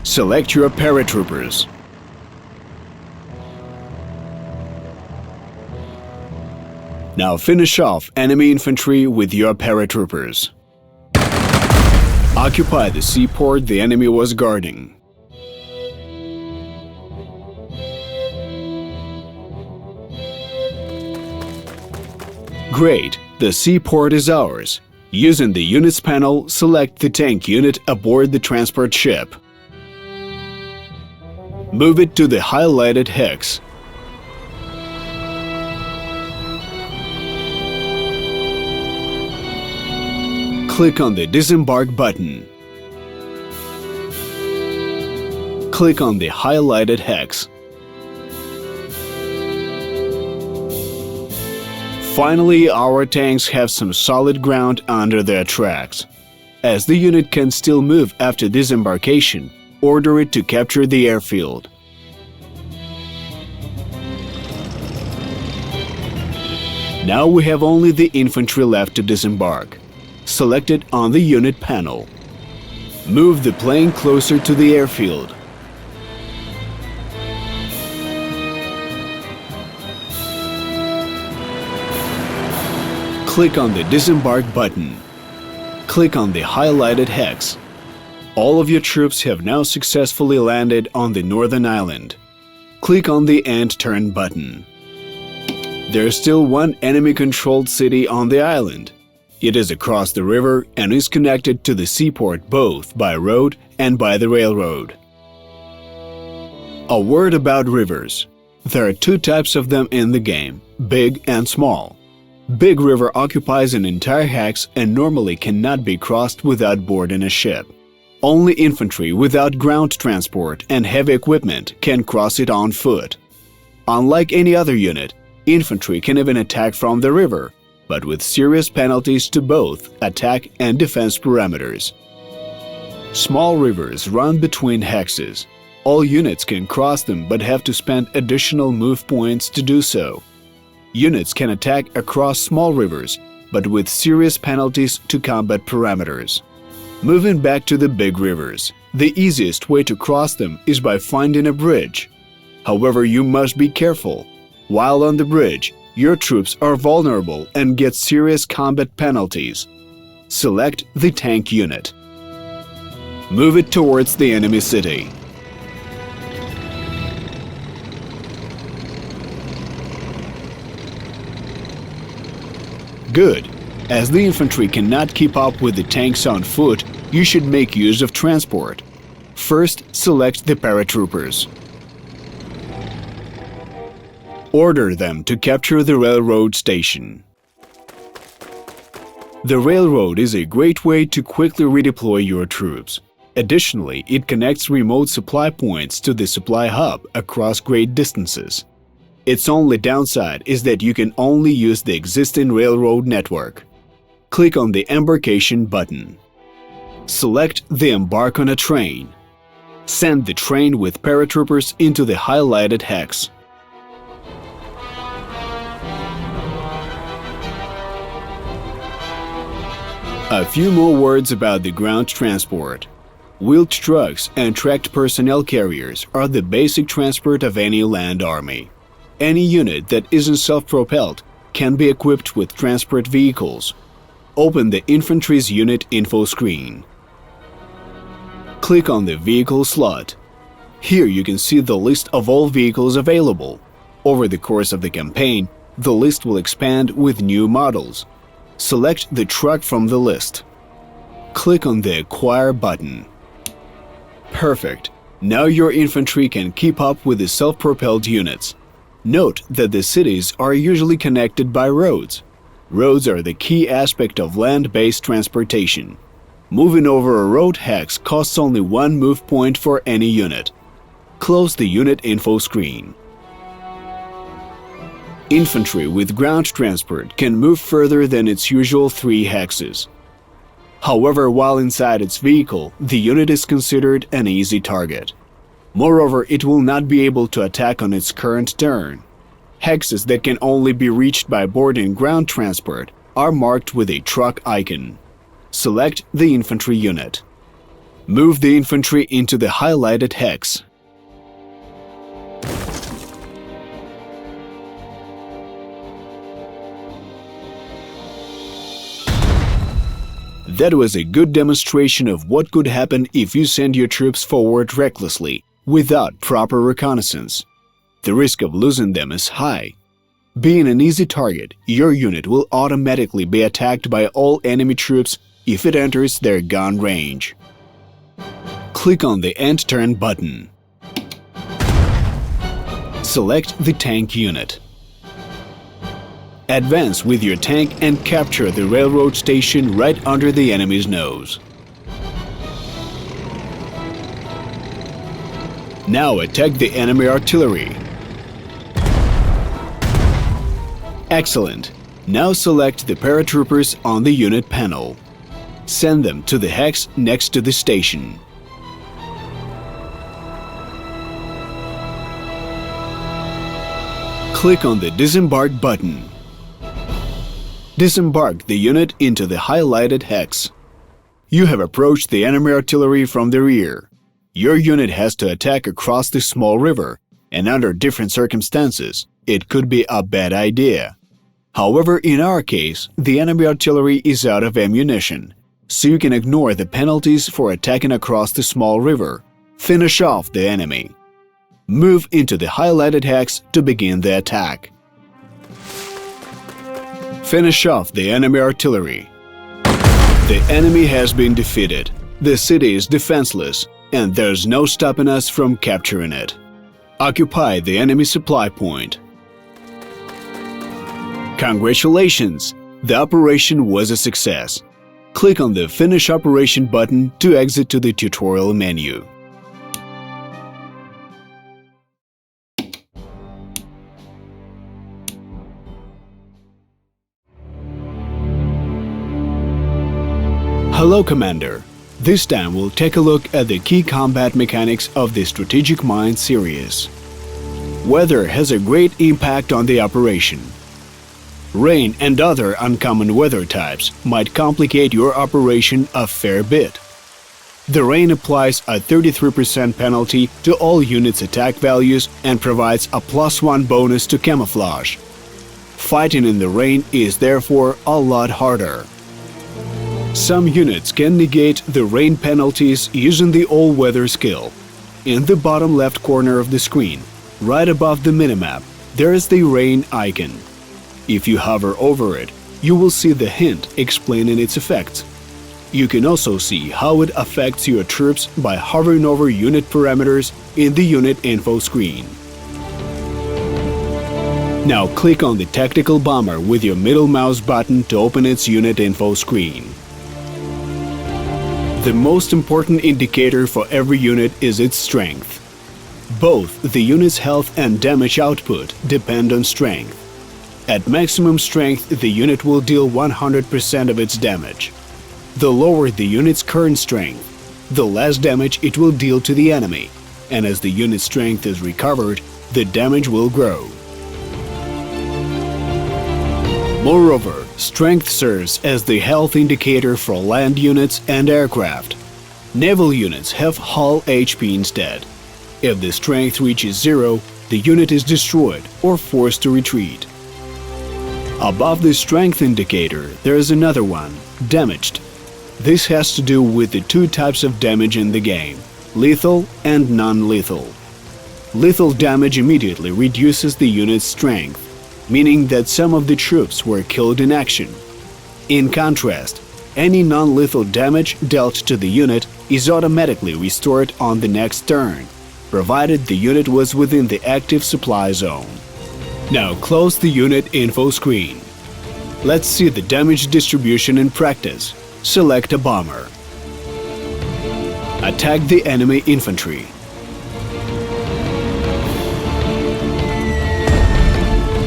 Select your paratroopers. Now finish off enemy infantry with your paratroopers. Occupy the seaport the enemy was guarding. Great, the seaport is ours. Using the units panel, select the tank unit aboard the transport ship. Move it to the highlighted hex. Click on the Disembark button. Click on the highlighted hex. Finally, our tanks have some solid ground under their tracks. As the unit can still move after disembarkation, order it to capture the airfield. Now we have only the infantry left to disembark. Select it on the unit panel. Move the plane closer to the airfield. Click on the Disembark button. Click on the highlighted hex. All of your troops have now successfully landed on the northern island. Click on the End Turn button. There is still one enemy-controlled city on the island. It is across the river and is connected to the seaport both by road and by the railroad. A word about rivers. There are two types of them in the game, big and small. Big river occupies an entire hex and normally cannot be crossed without boarding a ship. Only infantry without ground transport and heavy equipment can cross it on foot. Unlike any other unit, infantry can even attack from the river, but with serious penalties to both attack and defense parameters. Small rivers run between hexes. All units can cross them but have to spend additional move points to do so. Units can attack across small rivers, but with serious penalties to combat parameters. Moving back to the big rivers, the easiest way to cross them is by finding a bridge. However, you must be careful. While on the bridge, your troops are vulnerable and get serious combat penalties. Select the tank unit. Move it towards the enemy city. Good. As the infantry cannot keep up with the tanks on foot, you should make use of transport. First, select the paratroopers. Order them to capture the railroad station. The railroad is a great way to quickly redeploy your troops. Additionally, it connects remote supply points to the supply hub across great distances. Its only downside is that you can only use the existing railroad network. Click on the Embarkation button. Select the Embark on a train. Send the train with paratroopers into the highlighted hex. A few more words about the ground transport. Wheeled trucks and tracked personnel carriers are the basic transport of any land army. Any unit that isn't self-propelled can be equipped with transport vehicles. Open the infantry's unit info screen. Click on the vehicle slot. Here you can see the list of all vehicles available. Over the course of the campaign, the list will expand with new models. Select the truck from the list. Click on the Acquire button. Perfect. Now your infantry can keep up with the self-propelled units. Note that the cities are usually connected by roads. Roads are the key aspect of land-based transportation. Moving over a road hex costs only one move point for any unit. Close the unit info screen. Infantry with ground transport can move further than its usual 3 hexes. However, while inside its vehicle, the unit is considered an easy target. Moreover, it will not be able to attack on its current turn. Hexes that can only be reached by boarding ground transport are marked with a truck icon. Select the infantry unit. Move the infantry into the highlighted hex. That was a good demonstration of what could happen if you send your troops forward recklessly, without proper reconnaissance. The risk of losing them is high. Being an easy target, your unit will automatically be attacked by all enemy troops if it enters their gun range. Click on the End Turn button. Select the tank unit. Advance with your tank and capture the railroad station right under the enemy's nose. Now attack the enemy artillery. Excellent! Now select the paratroopers on the unit panel. Send them to the hex next to the station. Click on the Disembark button. Disembark the unit into the highlighted hex. You have approached the enemy artillery from the rear. Your unit has to attack across the small river, and under different circumstances, it could be a bad idea. However, in our case, the enemy artillery is out of ammunition, so you can ignore the penalties for attacking across the small river. Finish off the enemy. Move into the highlighted hex to begin the attack. Finish off the enemy artillery. The enemy has been defeated. The city is defenseless, and there's no stopping us from capturing it. Occupy the enemy supply point. Congratulations! The operation was a success. Click on the Finish Operation button to exit to the tutorial menu. Hello, Commander. This time we'll take a look at the key combat mechanics of the Strategic Mind series. Weather has a great impact on the operation. Rain and other uncommon weather types might complicate your operation a fair bit. The rain applies a 33% penalty to all units' attack values and provides a +1 bonus to camouflage. Fighting in the rain is therefore a lot harder. Some units can negate the rain penalties using the all-weather skill. In the bottom left corner of the screen, right above the minimap, there is the rain icon. If you hover over it, you will see the hint explaining its effects. You can also see how it affects your troops by hovering over unit parameters in the unit info screen. Now click on the tactical bomber with your middle mouse button to open its unit info screen. The most important indicator for every unit is its strength. Both the unit's health and damage output depend on strength. At maximum strength, the unit will deal 100% of its damage. The lower the unit's current strength, the less damage it will deal to the enemy, and as the unit's strength is recovered, the damage will grow. Moreover, strength serves as the health indicator for land units and aircraft. Naval units have hull HP instead. If the strength reaches 0, the unit is destroyed or forced to retreat. Above the strength indicator, there is another one, damaged. This has to do with the two types of damage in the game, lethal and non-lethal. Lethal damage immediately reduces the unit's strength, meaning that some of the troops were killed in action. In contrast, any non-lethal damage dealt to the unit is automatically restored on the next turn, provided the unit was within the active supply zone. Now close the unit info screen. Let's see the damage distribution in practice. Select a bomber. Attack the enemy infantry.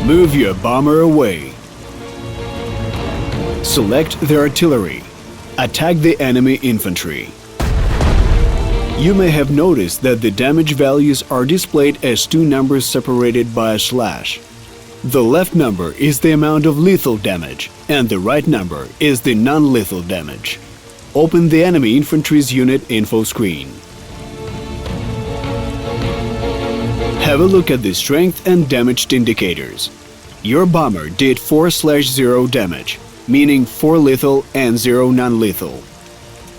Move your bomber away. Select the artillery. Attack the enemy infantry. You may have noticed that the damage values are displayed as two numbers separated by a slash. The left number is the amount of lethal damage, and the right number is the non-lethal damage. Open the enemy infantry's unit info screen. Have a look at the strength and damaged indicators. Your bomber did 4/0 damage, meaning 4 lethal and 0 non-lethal.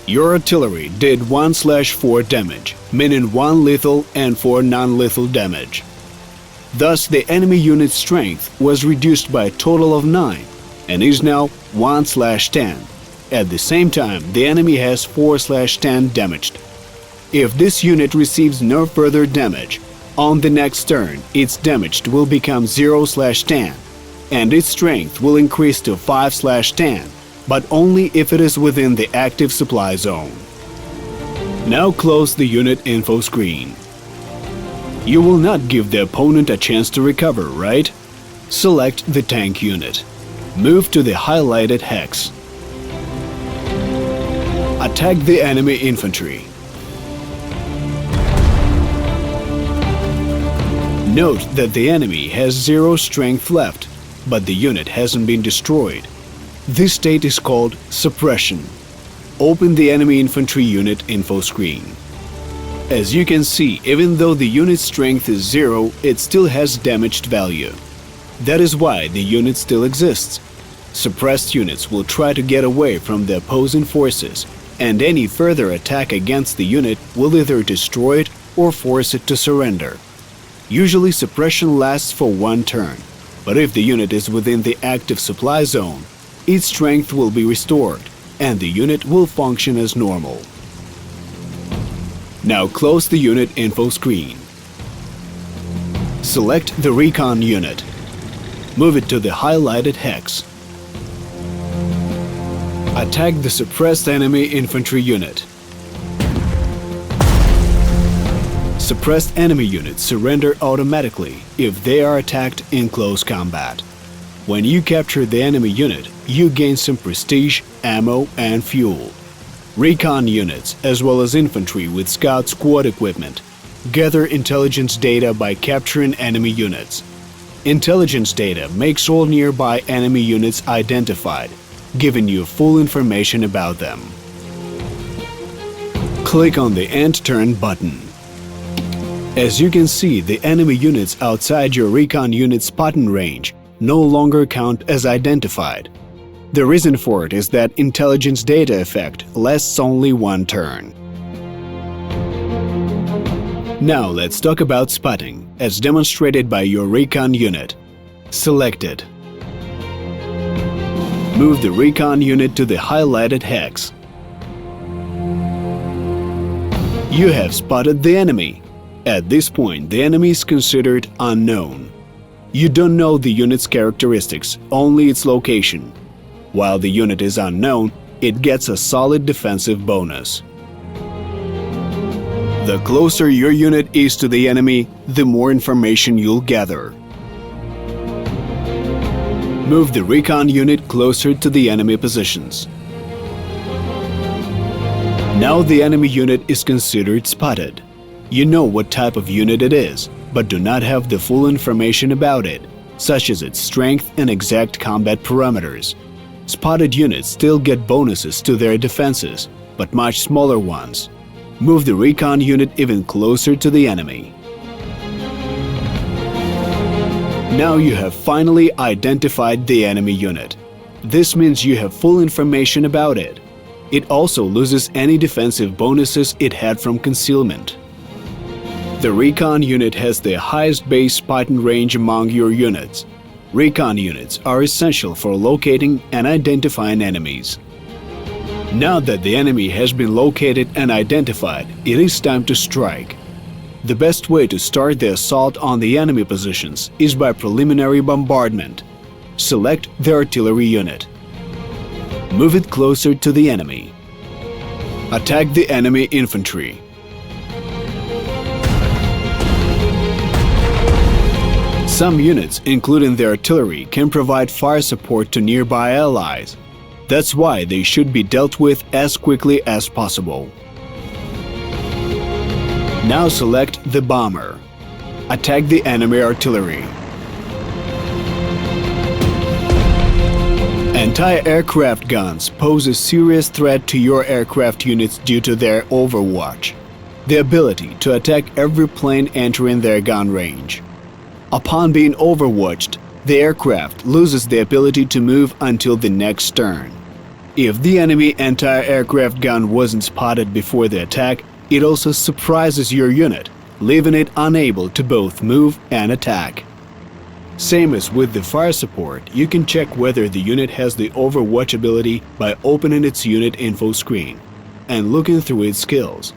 Your artillery did 1/4 damage, meaning 1 lethal and 4 non-lethal damage. Thus, the enemy unit's strength was reduced by a total of 9 and is now 1/10. At the same time, the enemy has 4/10 damaged. If this unit receives no further damage, on the next turn, its damaged will become 0/10, and its strength will increase to 5/10, but only if it is within the active supply zone. Now close the unit info screen. You will not give the opponent a chance to recover, right? Select the tank unit. Move to the highlighted hex. Attack the enemy infantry. Note that the enemy has 0 strength left, but the unit hasn't been destroyed. This state is called suppression. Open the enemy infantry unit info screen. As you can see, even though the unit's strength is 0, it still has damaged value. That is why the unit still exists. Suppressed units will try to get away from the opposing forces, and any further attack against the unit will either destroy it or force it to surrender. Usually suppression lasts for 1 turn, but if the unit is within the active supply zone, its strength will be restored, and the unit will function as normal. Now close the unit info screen. Select the recon unit. Move it to the highlighted hex. Attack the suppressed enemy infantry unit. Suppressed enemy units surrender automatically if they are attacked in close combat. When you capture the enemy unit, you gain some prestige, ammo, and fuel. Recon units, as well as infantry with scout squad equipment, gather intelligence data by capturing enemy units. Intelligence data makes all nearby enemy units identified, giving you full information about them. Click on the End Turn button. As you can see, the enemy units outside your recon unit's spotting range no longer count as identified. The reason for it is that intelligence data effect lasts only 1 turn. Now let's talk about spotting, as demonstrated by your recon unit. Select it. Move the recon unit to the highlighted hex. You have spotted the enemy. At this point, the enemy is considered unknown. You don't know the unit's characteristics, only its location. While the unit is unknown, it gets a solid defensive bonus. The closer your unit is to the enemy, the more information you'll gather. Move the recon unit closer to the enemy positions. Now the enemy unit is considered spotted. You know what type of unit it is, but do not have the full information about it, such as its strength and exact combat parameters. Spotted units still get bonuses to their defenses, but much smaller ones. Move the recon unit even closer to the enemy. Now you have finally identified the enemy unit. This means you have full information about it. It also loses any defensive bonuses it had from concealment. The recon unit has the highest base spotting range among your units. Recon units are essential for locating and identifying enemies. Now that the enemy has been located and identified, it is time to strike. The best way to start the assault on the enemy positions is by preliminary bombardment. Select the artillery unit. Move it closer to the enemy. Attack the enemy infantry. Some units, including the artillery, can provide fire support to nearby allies. That's why they should be dealt with as quickly as possible. Now select the bomber. Attack the enemy artillery. Anti-aircraft guns pose a serious threat to your aircraft units due to their overwatch, the ability to attack every plane entering their gun range. Upon being overwatched, the aircraft loses the ability to move until the next turn. If the enemy anti-aircraft gun wasn't spotted before the attack, it also surprises your unit, leaving it unable to both move and attack. Same as with the fire support, you can check whether the unit has the overwatch ability by opening its unit info screen and looking through its skills.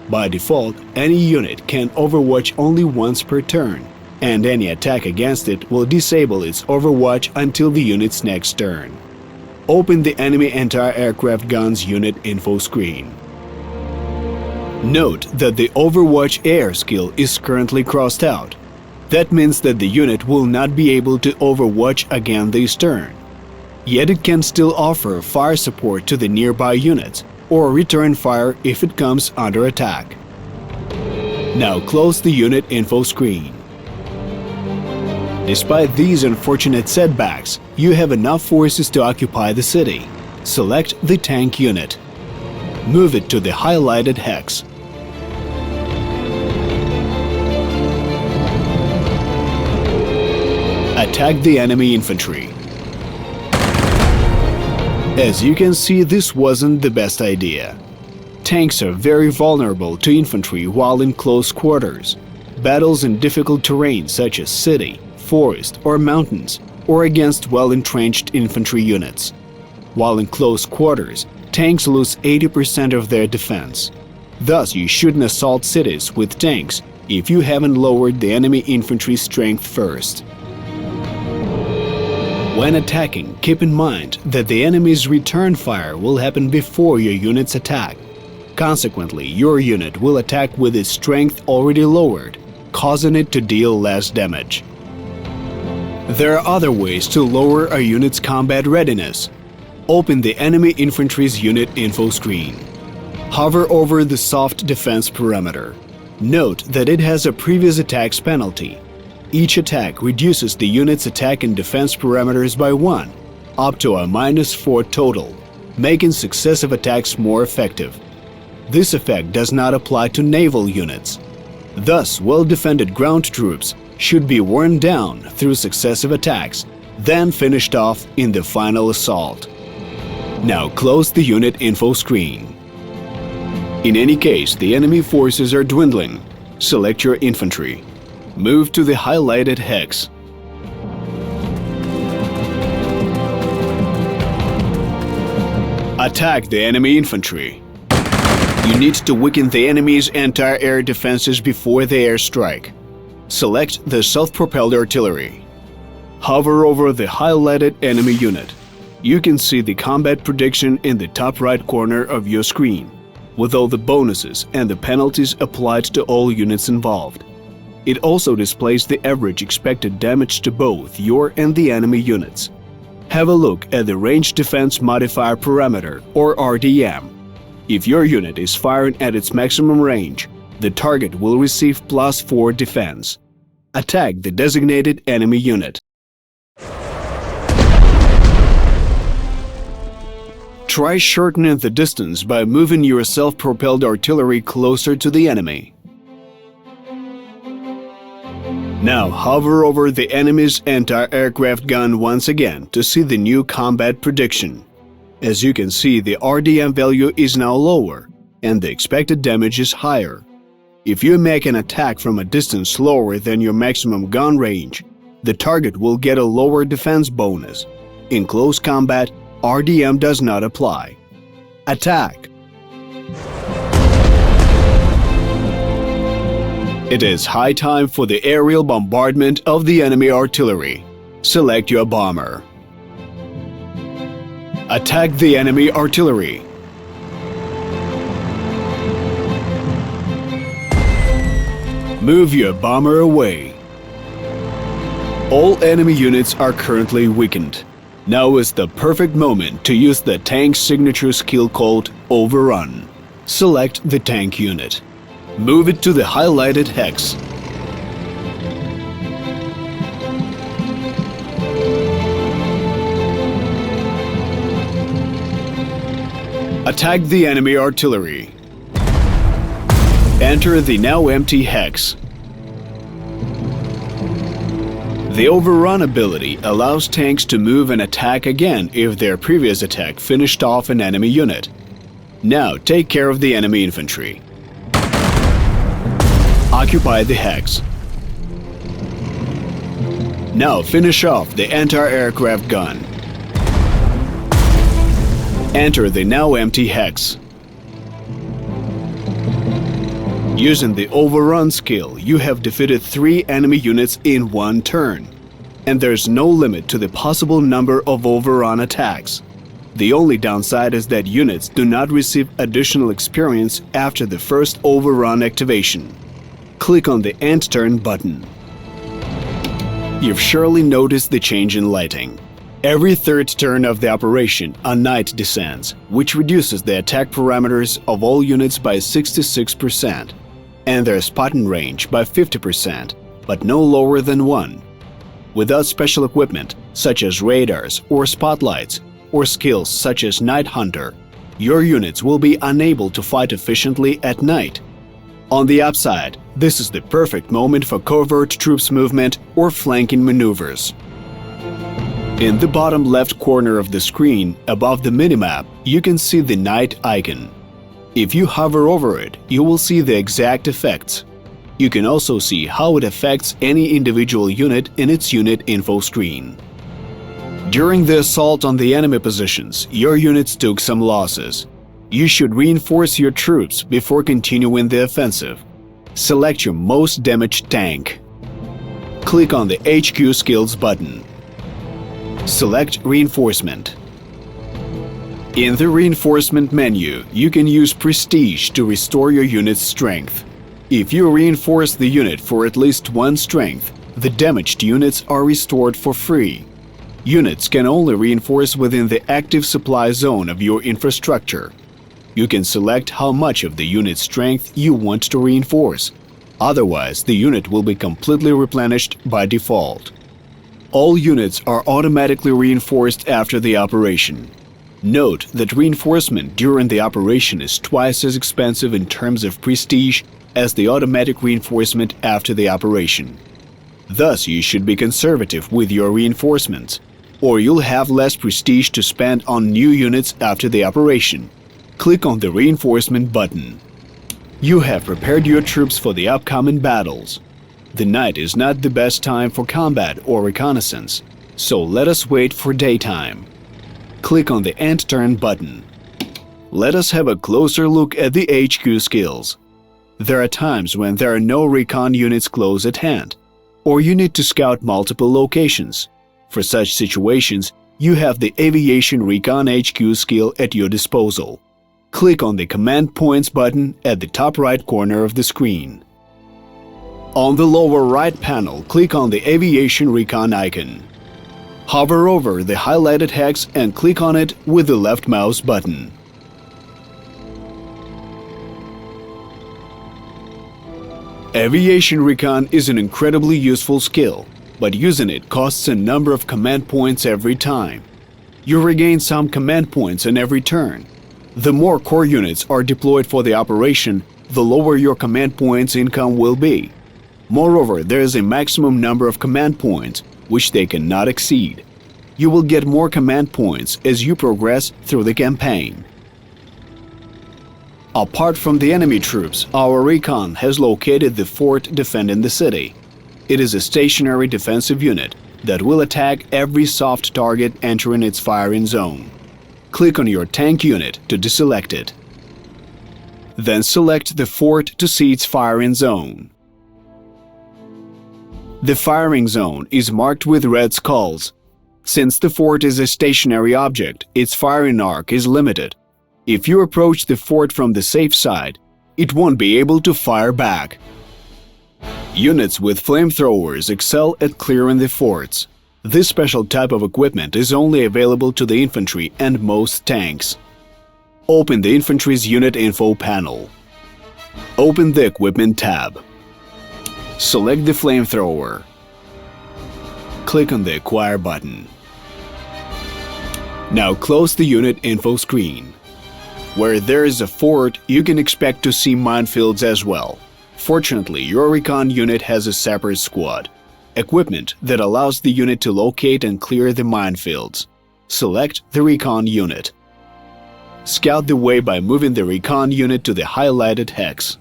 By default, any unit can overwatch only once per turn, and any attack against it will disable its overwatch until the unit's next turn. Open the enemy anti-aircraft guns unit info screen. Note that the Overwatch Air skill is currently crossed out. That means that the unit will not be able to overwatch again this turn. Yet it can still offer fire support to the nearby units, or return fire if it comes under attack. Now close the unit info screen. Despite these unfortunate setbacks, you have enough forces to occupy the city. Select the tank unit. Move it to the highlighted hex. Attack the enemy infantry. As you can see, this wasn't the best idea. Tanks are very vulnerable to infantry while in close quarters. Battles in difficult terrain such as city, forest, or mountains, or against well-entrenched infantry units. While in close quarters, tanks lose 80% of their defense. Thus, you shouldn't assault cities with tanks if you haven't lowered the enemy infantry strength first. When attacking, keep in mind that the enemy's return fire will happen before your unit's attack. Consequently, your unit will attack with its strength already lowered, causing it to deal less damage. There are other ways to lower a unit's combat readiness. Open the enemy infantry's unit info screen. Hover over the soft defense parameter. Note that it has a previous attacks penalty. Each attack reduces the unit's attack and defense parameters by 1, up to a -4 total, making successive attacks more effective. This effect does not apply to naval units. Thus, well-defended ground troops should be worn down through successive attacks, then finished off in the final assault. Now close the unit info screen. In any case, the enemy forces are dwindling. Select your infantry. Move to the highlighted hex. Attack the enemy infantry. You need to weaken the enemy's anti-air defenses before the airstrike. Select the self-propelled artillery. Hover over the highlighted enemy unit. You can see the combat prediction in the top right corner of your screen. with all the bonuses and the penalties applied to all units involved. It also displays the average expected damage to both your and the enemy units. Have a look at the Range Defense Modifier Parameter, or RDM. If your unit is firing at its maximum range, the target will receive +4 defense. Attack the designated enemy unit. Try shortening the distance by moving your self-propelled artillery closer to the enemy. Now hover over the enemy's anti-aircraft gun once again to see the new combat prediction. As you can see, the RDM value is now lower, and the expected damage is higher. If you make an attack from a distance lower than your maximum gun range, the target will get a lower defense bonus. In close combat, RDM does not apply. Attack! It is high time for the aerial bombardment of the enemy artillery. Select your bomber. Attack the enemy artillery. Move your bomber away. All enemy units are currently weakened. Now is the perfect moment to use the tank's signature skill called Overrun. Select the tank unit. Move it to the highlighted hex. Attack the enemy artillery. Enter the now empty hex. The Overrun ability allows tanks to move and attack again if their previous attack finished off an enemy unit. Now take care of the enemy infantry. Occupy the hex. Now finish off the anti-aircraft gun. Enter the now empty hex. Using the Overrun skill, you have defeated 3 enemy units in 1 turn. And there's no limit to the possible number of Overrun attacks. The only downside is that units do not receive additional experience after the first Overrun activation. Click on the End Turn button. You've surely noticed the change in lighting. Every 3rd turn of the operation, a night descends, which reduces the attack parameters of all units by 66%, and their spotting range by 50%, but no lower than 1. Without special equipment, such as radars or spotlights, or skills such as Night Hunter, your units will be unable to fight efficiently at night. On the upside, this is the perfect moment for covert troops movement or flanking maneuvers. In the bottom left corner of the screen, above the minimap, you can see the night icon. If you hover over it, you will see the exact effects. You can also see how it affects any individual unit in its unit info screen. During the assault on the enemy positions, your units took some losses. You should reinforce your troops before continuing the offensive. Select your most damaged tank. Click on the HQ Skills button. Select Reinforcement. In the Reinforcement menu, you can use Prestige to restore your unit's strength. If you reinforce the unit for at least 1 strength, the damaged units are restored for free. Units can only reinforce within the active supply zone of your infrastructure. You can select how much of the unit's strength you want to reinforce. Otherwise, the unit will be completely replenished by default. All units are automatically reinforced after the operation. Note that reinforcement during the operation is twice as expensive in terms of prestige as the automatic reinforcement after the operation. Thus, you should be conservative with your reinforcements, or you'll have less prestige to spend on new units after the operation. Click on the Reinforcement button. You have prepared your troops for the upcoming battles. The night is not the best time for combat or reconnaissance, so let us wait for daytime. Click on the End Turn button. Let us have a closer look at the HQ skills. There are times when there are no recon units close at hand, or you need to scout multiple locations. For such situations, you have the Aviation Recon HQ skill at your disposal. click on the Command Points button at the top right corner of the screen. On the lower right panel, click on the Aviation Recon icon. Hover over the highlighted hex and click on it with the left mouse button. Aviation Recon is an incredibly useful skill, but using it costs a number of command points every time. You regain some command points in every turn. The more core units are deployed for the operation, the lower your command points income will be. Moreover, there is a maximum number of command points, which they cannot exceed. You will get more command points as you progress through the campaign. Apart from the enemy troops, our recon has located the fort defending the city. It is a stationary defensive unit that will attack every soft target entering its firing zone. Click on your tank unit to deselect it. Then select the fort to see its firing zone. The firing zone is marked with red skulls. Since the fort is a stationary object, its firing arc is limited. If you approach the fort from the safe side, it won't be able to fire back. Units with flamethrowers excel at clearing the forts. This special type of equipment is only available to the infantry and most tanks. Open the infantry's unit info panel. Open the Equipment tab. Select the flamethrower. Click on the Acquire button. Now close the unit info screen. Where there is a fort, you can expect to see minefields as well. Fortunately, your recon unit has a separate squad, equipment that allows the unit to locate and clear the minefields. Select the recon unit. Scout the way by moving the recon unit to the highlighted hex.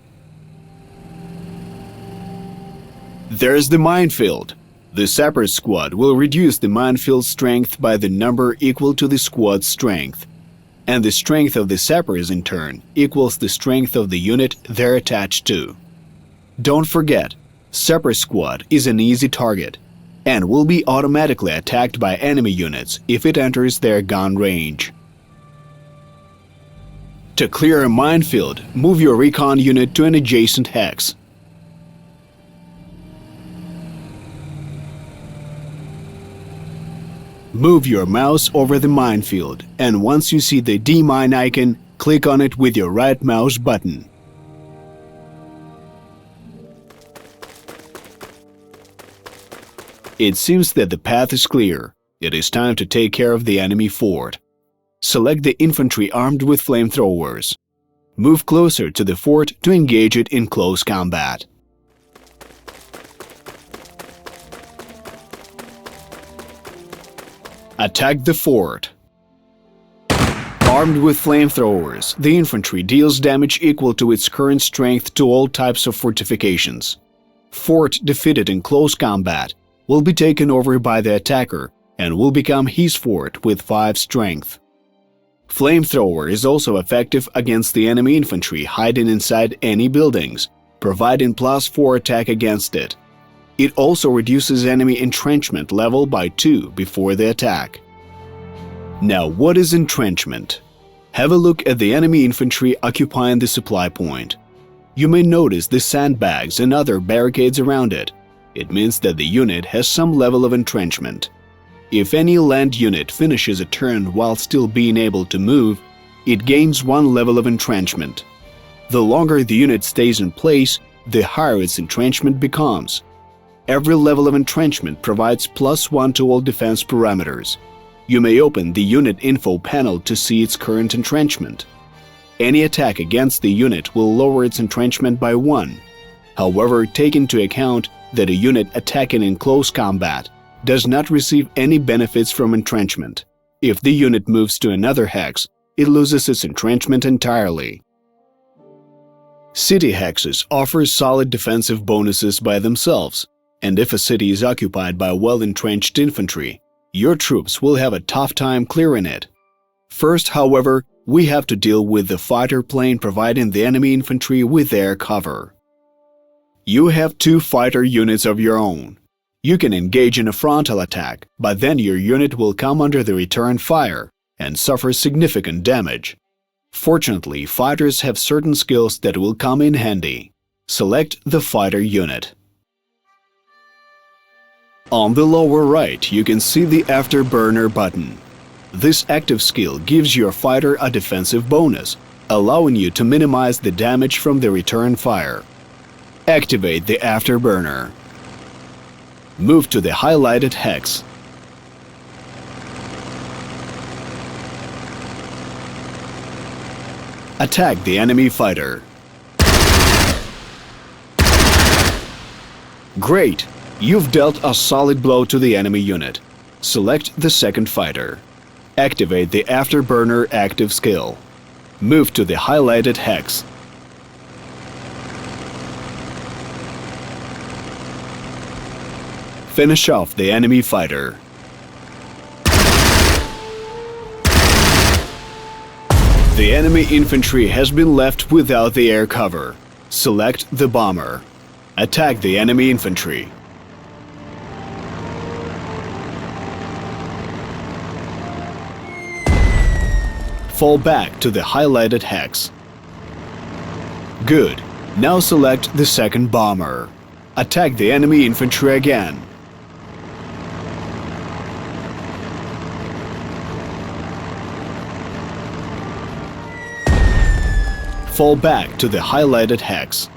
There's the minefield. The separate squad will reduce the minefield strength by the number equal to the squad's strength. And the strength of the sappers in turn equals the strength of the unit they're attached to. Don't forget, sapper squad is an easy target and will be automatically attacked by enemy units if it enters their gun range. To clear a minefield, move your recon unit to an adjacent hex. Move your mouse over the minefield, and once you see the demine icon, click on it with your right mouse button. It seems that the path is clear. It is time to take care of the enemy fort. Select the infantry armed with flamethrowers. Move closer to the fort to engage it in close combat. Attack the fort. Armed with flamethrowers, the infantry deals damage equal to its current strength to all types of fortifications. Fort defeated in close combat will be taken over by the attacker and will become his fort with 5 strength. Flamethrower is also effective against the enemy infantry hiding inside any buildings, providing +4 attack against it. It also reduces enemy entrenchment level by 2 before the attack. Now, what is entrenchment? Have a look at the enemy infantry occupying the supply point. You may notice the sandbags and other barricades around it. It means that the unit has some level of entrenchment. If any land unit finishes a turn while still being able to move, it gains 1 level of entrenchment. The longer the unit stays in place, the higher its entrenchment becomes. Every level of entrenchment provides +1 to all defense parameters. You may open the unit info panel to see its current entrenchment. Any attack against the unit will lower its entrenchment by 1. However, take into account that a unit attacking in close combat does not receive any benefits from entrenchment. If the unit moves to another hex, it loses its entrenchment entirely. City hexes offer solid defensive bonuses by themselves, and if a city is occupied by well-entrenched infantry, your troops will have a tough time clearing it. First, however, we have to deal with the fighter plane providing the enemy infantry with air cover. You have 2 fighter units of your own. You can engage in a frontal attack, but then your unit will come under the return fire and suffer significant damage. Fortunately, fighters have certain skills that will come in handy. Select the fighter unit. On the lower right, you can see the Afterburner button. This active skill gives your fighter a defensive bonus, allowing you to minimize the damage from the return fire. Activate the Afterburner. Move to the highlighted hex. Attack the enemy fighter. Great! You've dealt a solid blow to the enemy unit. Select the second fighter. Activate the Afterburner active skill. Move to the highlighted hex. Finish off the enemy fighter. The enemy infantry has been left without the air cover. Select the bomber. Attack the enemy infantry. Fall back to the highlighted hex. Good. Now select the second bomber. Attack the enemy infantry again. Fall back to the highlighted hex.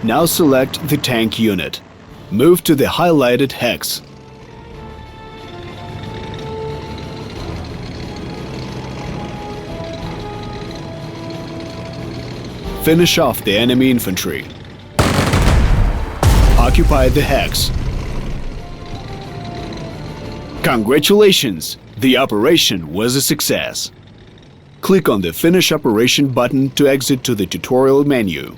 Now select the tank unit. Move to the highlighted hex. Finish off the enemy infantry. Occupy the hex. Congratulations! The operation was a success. Click on the Finish Operation button to exit to the tutorial menu.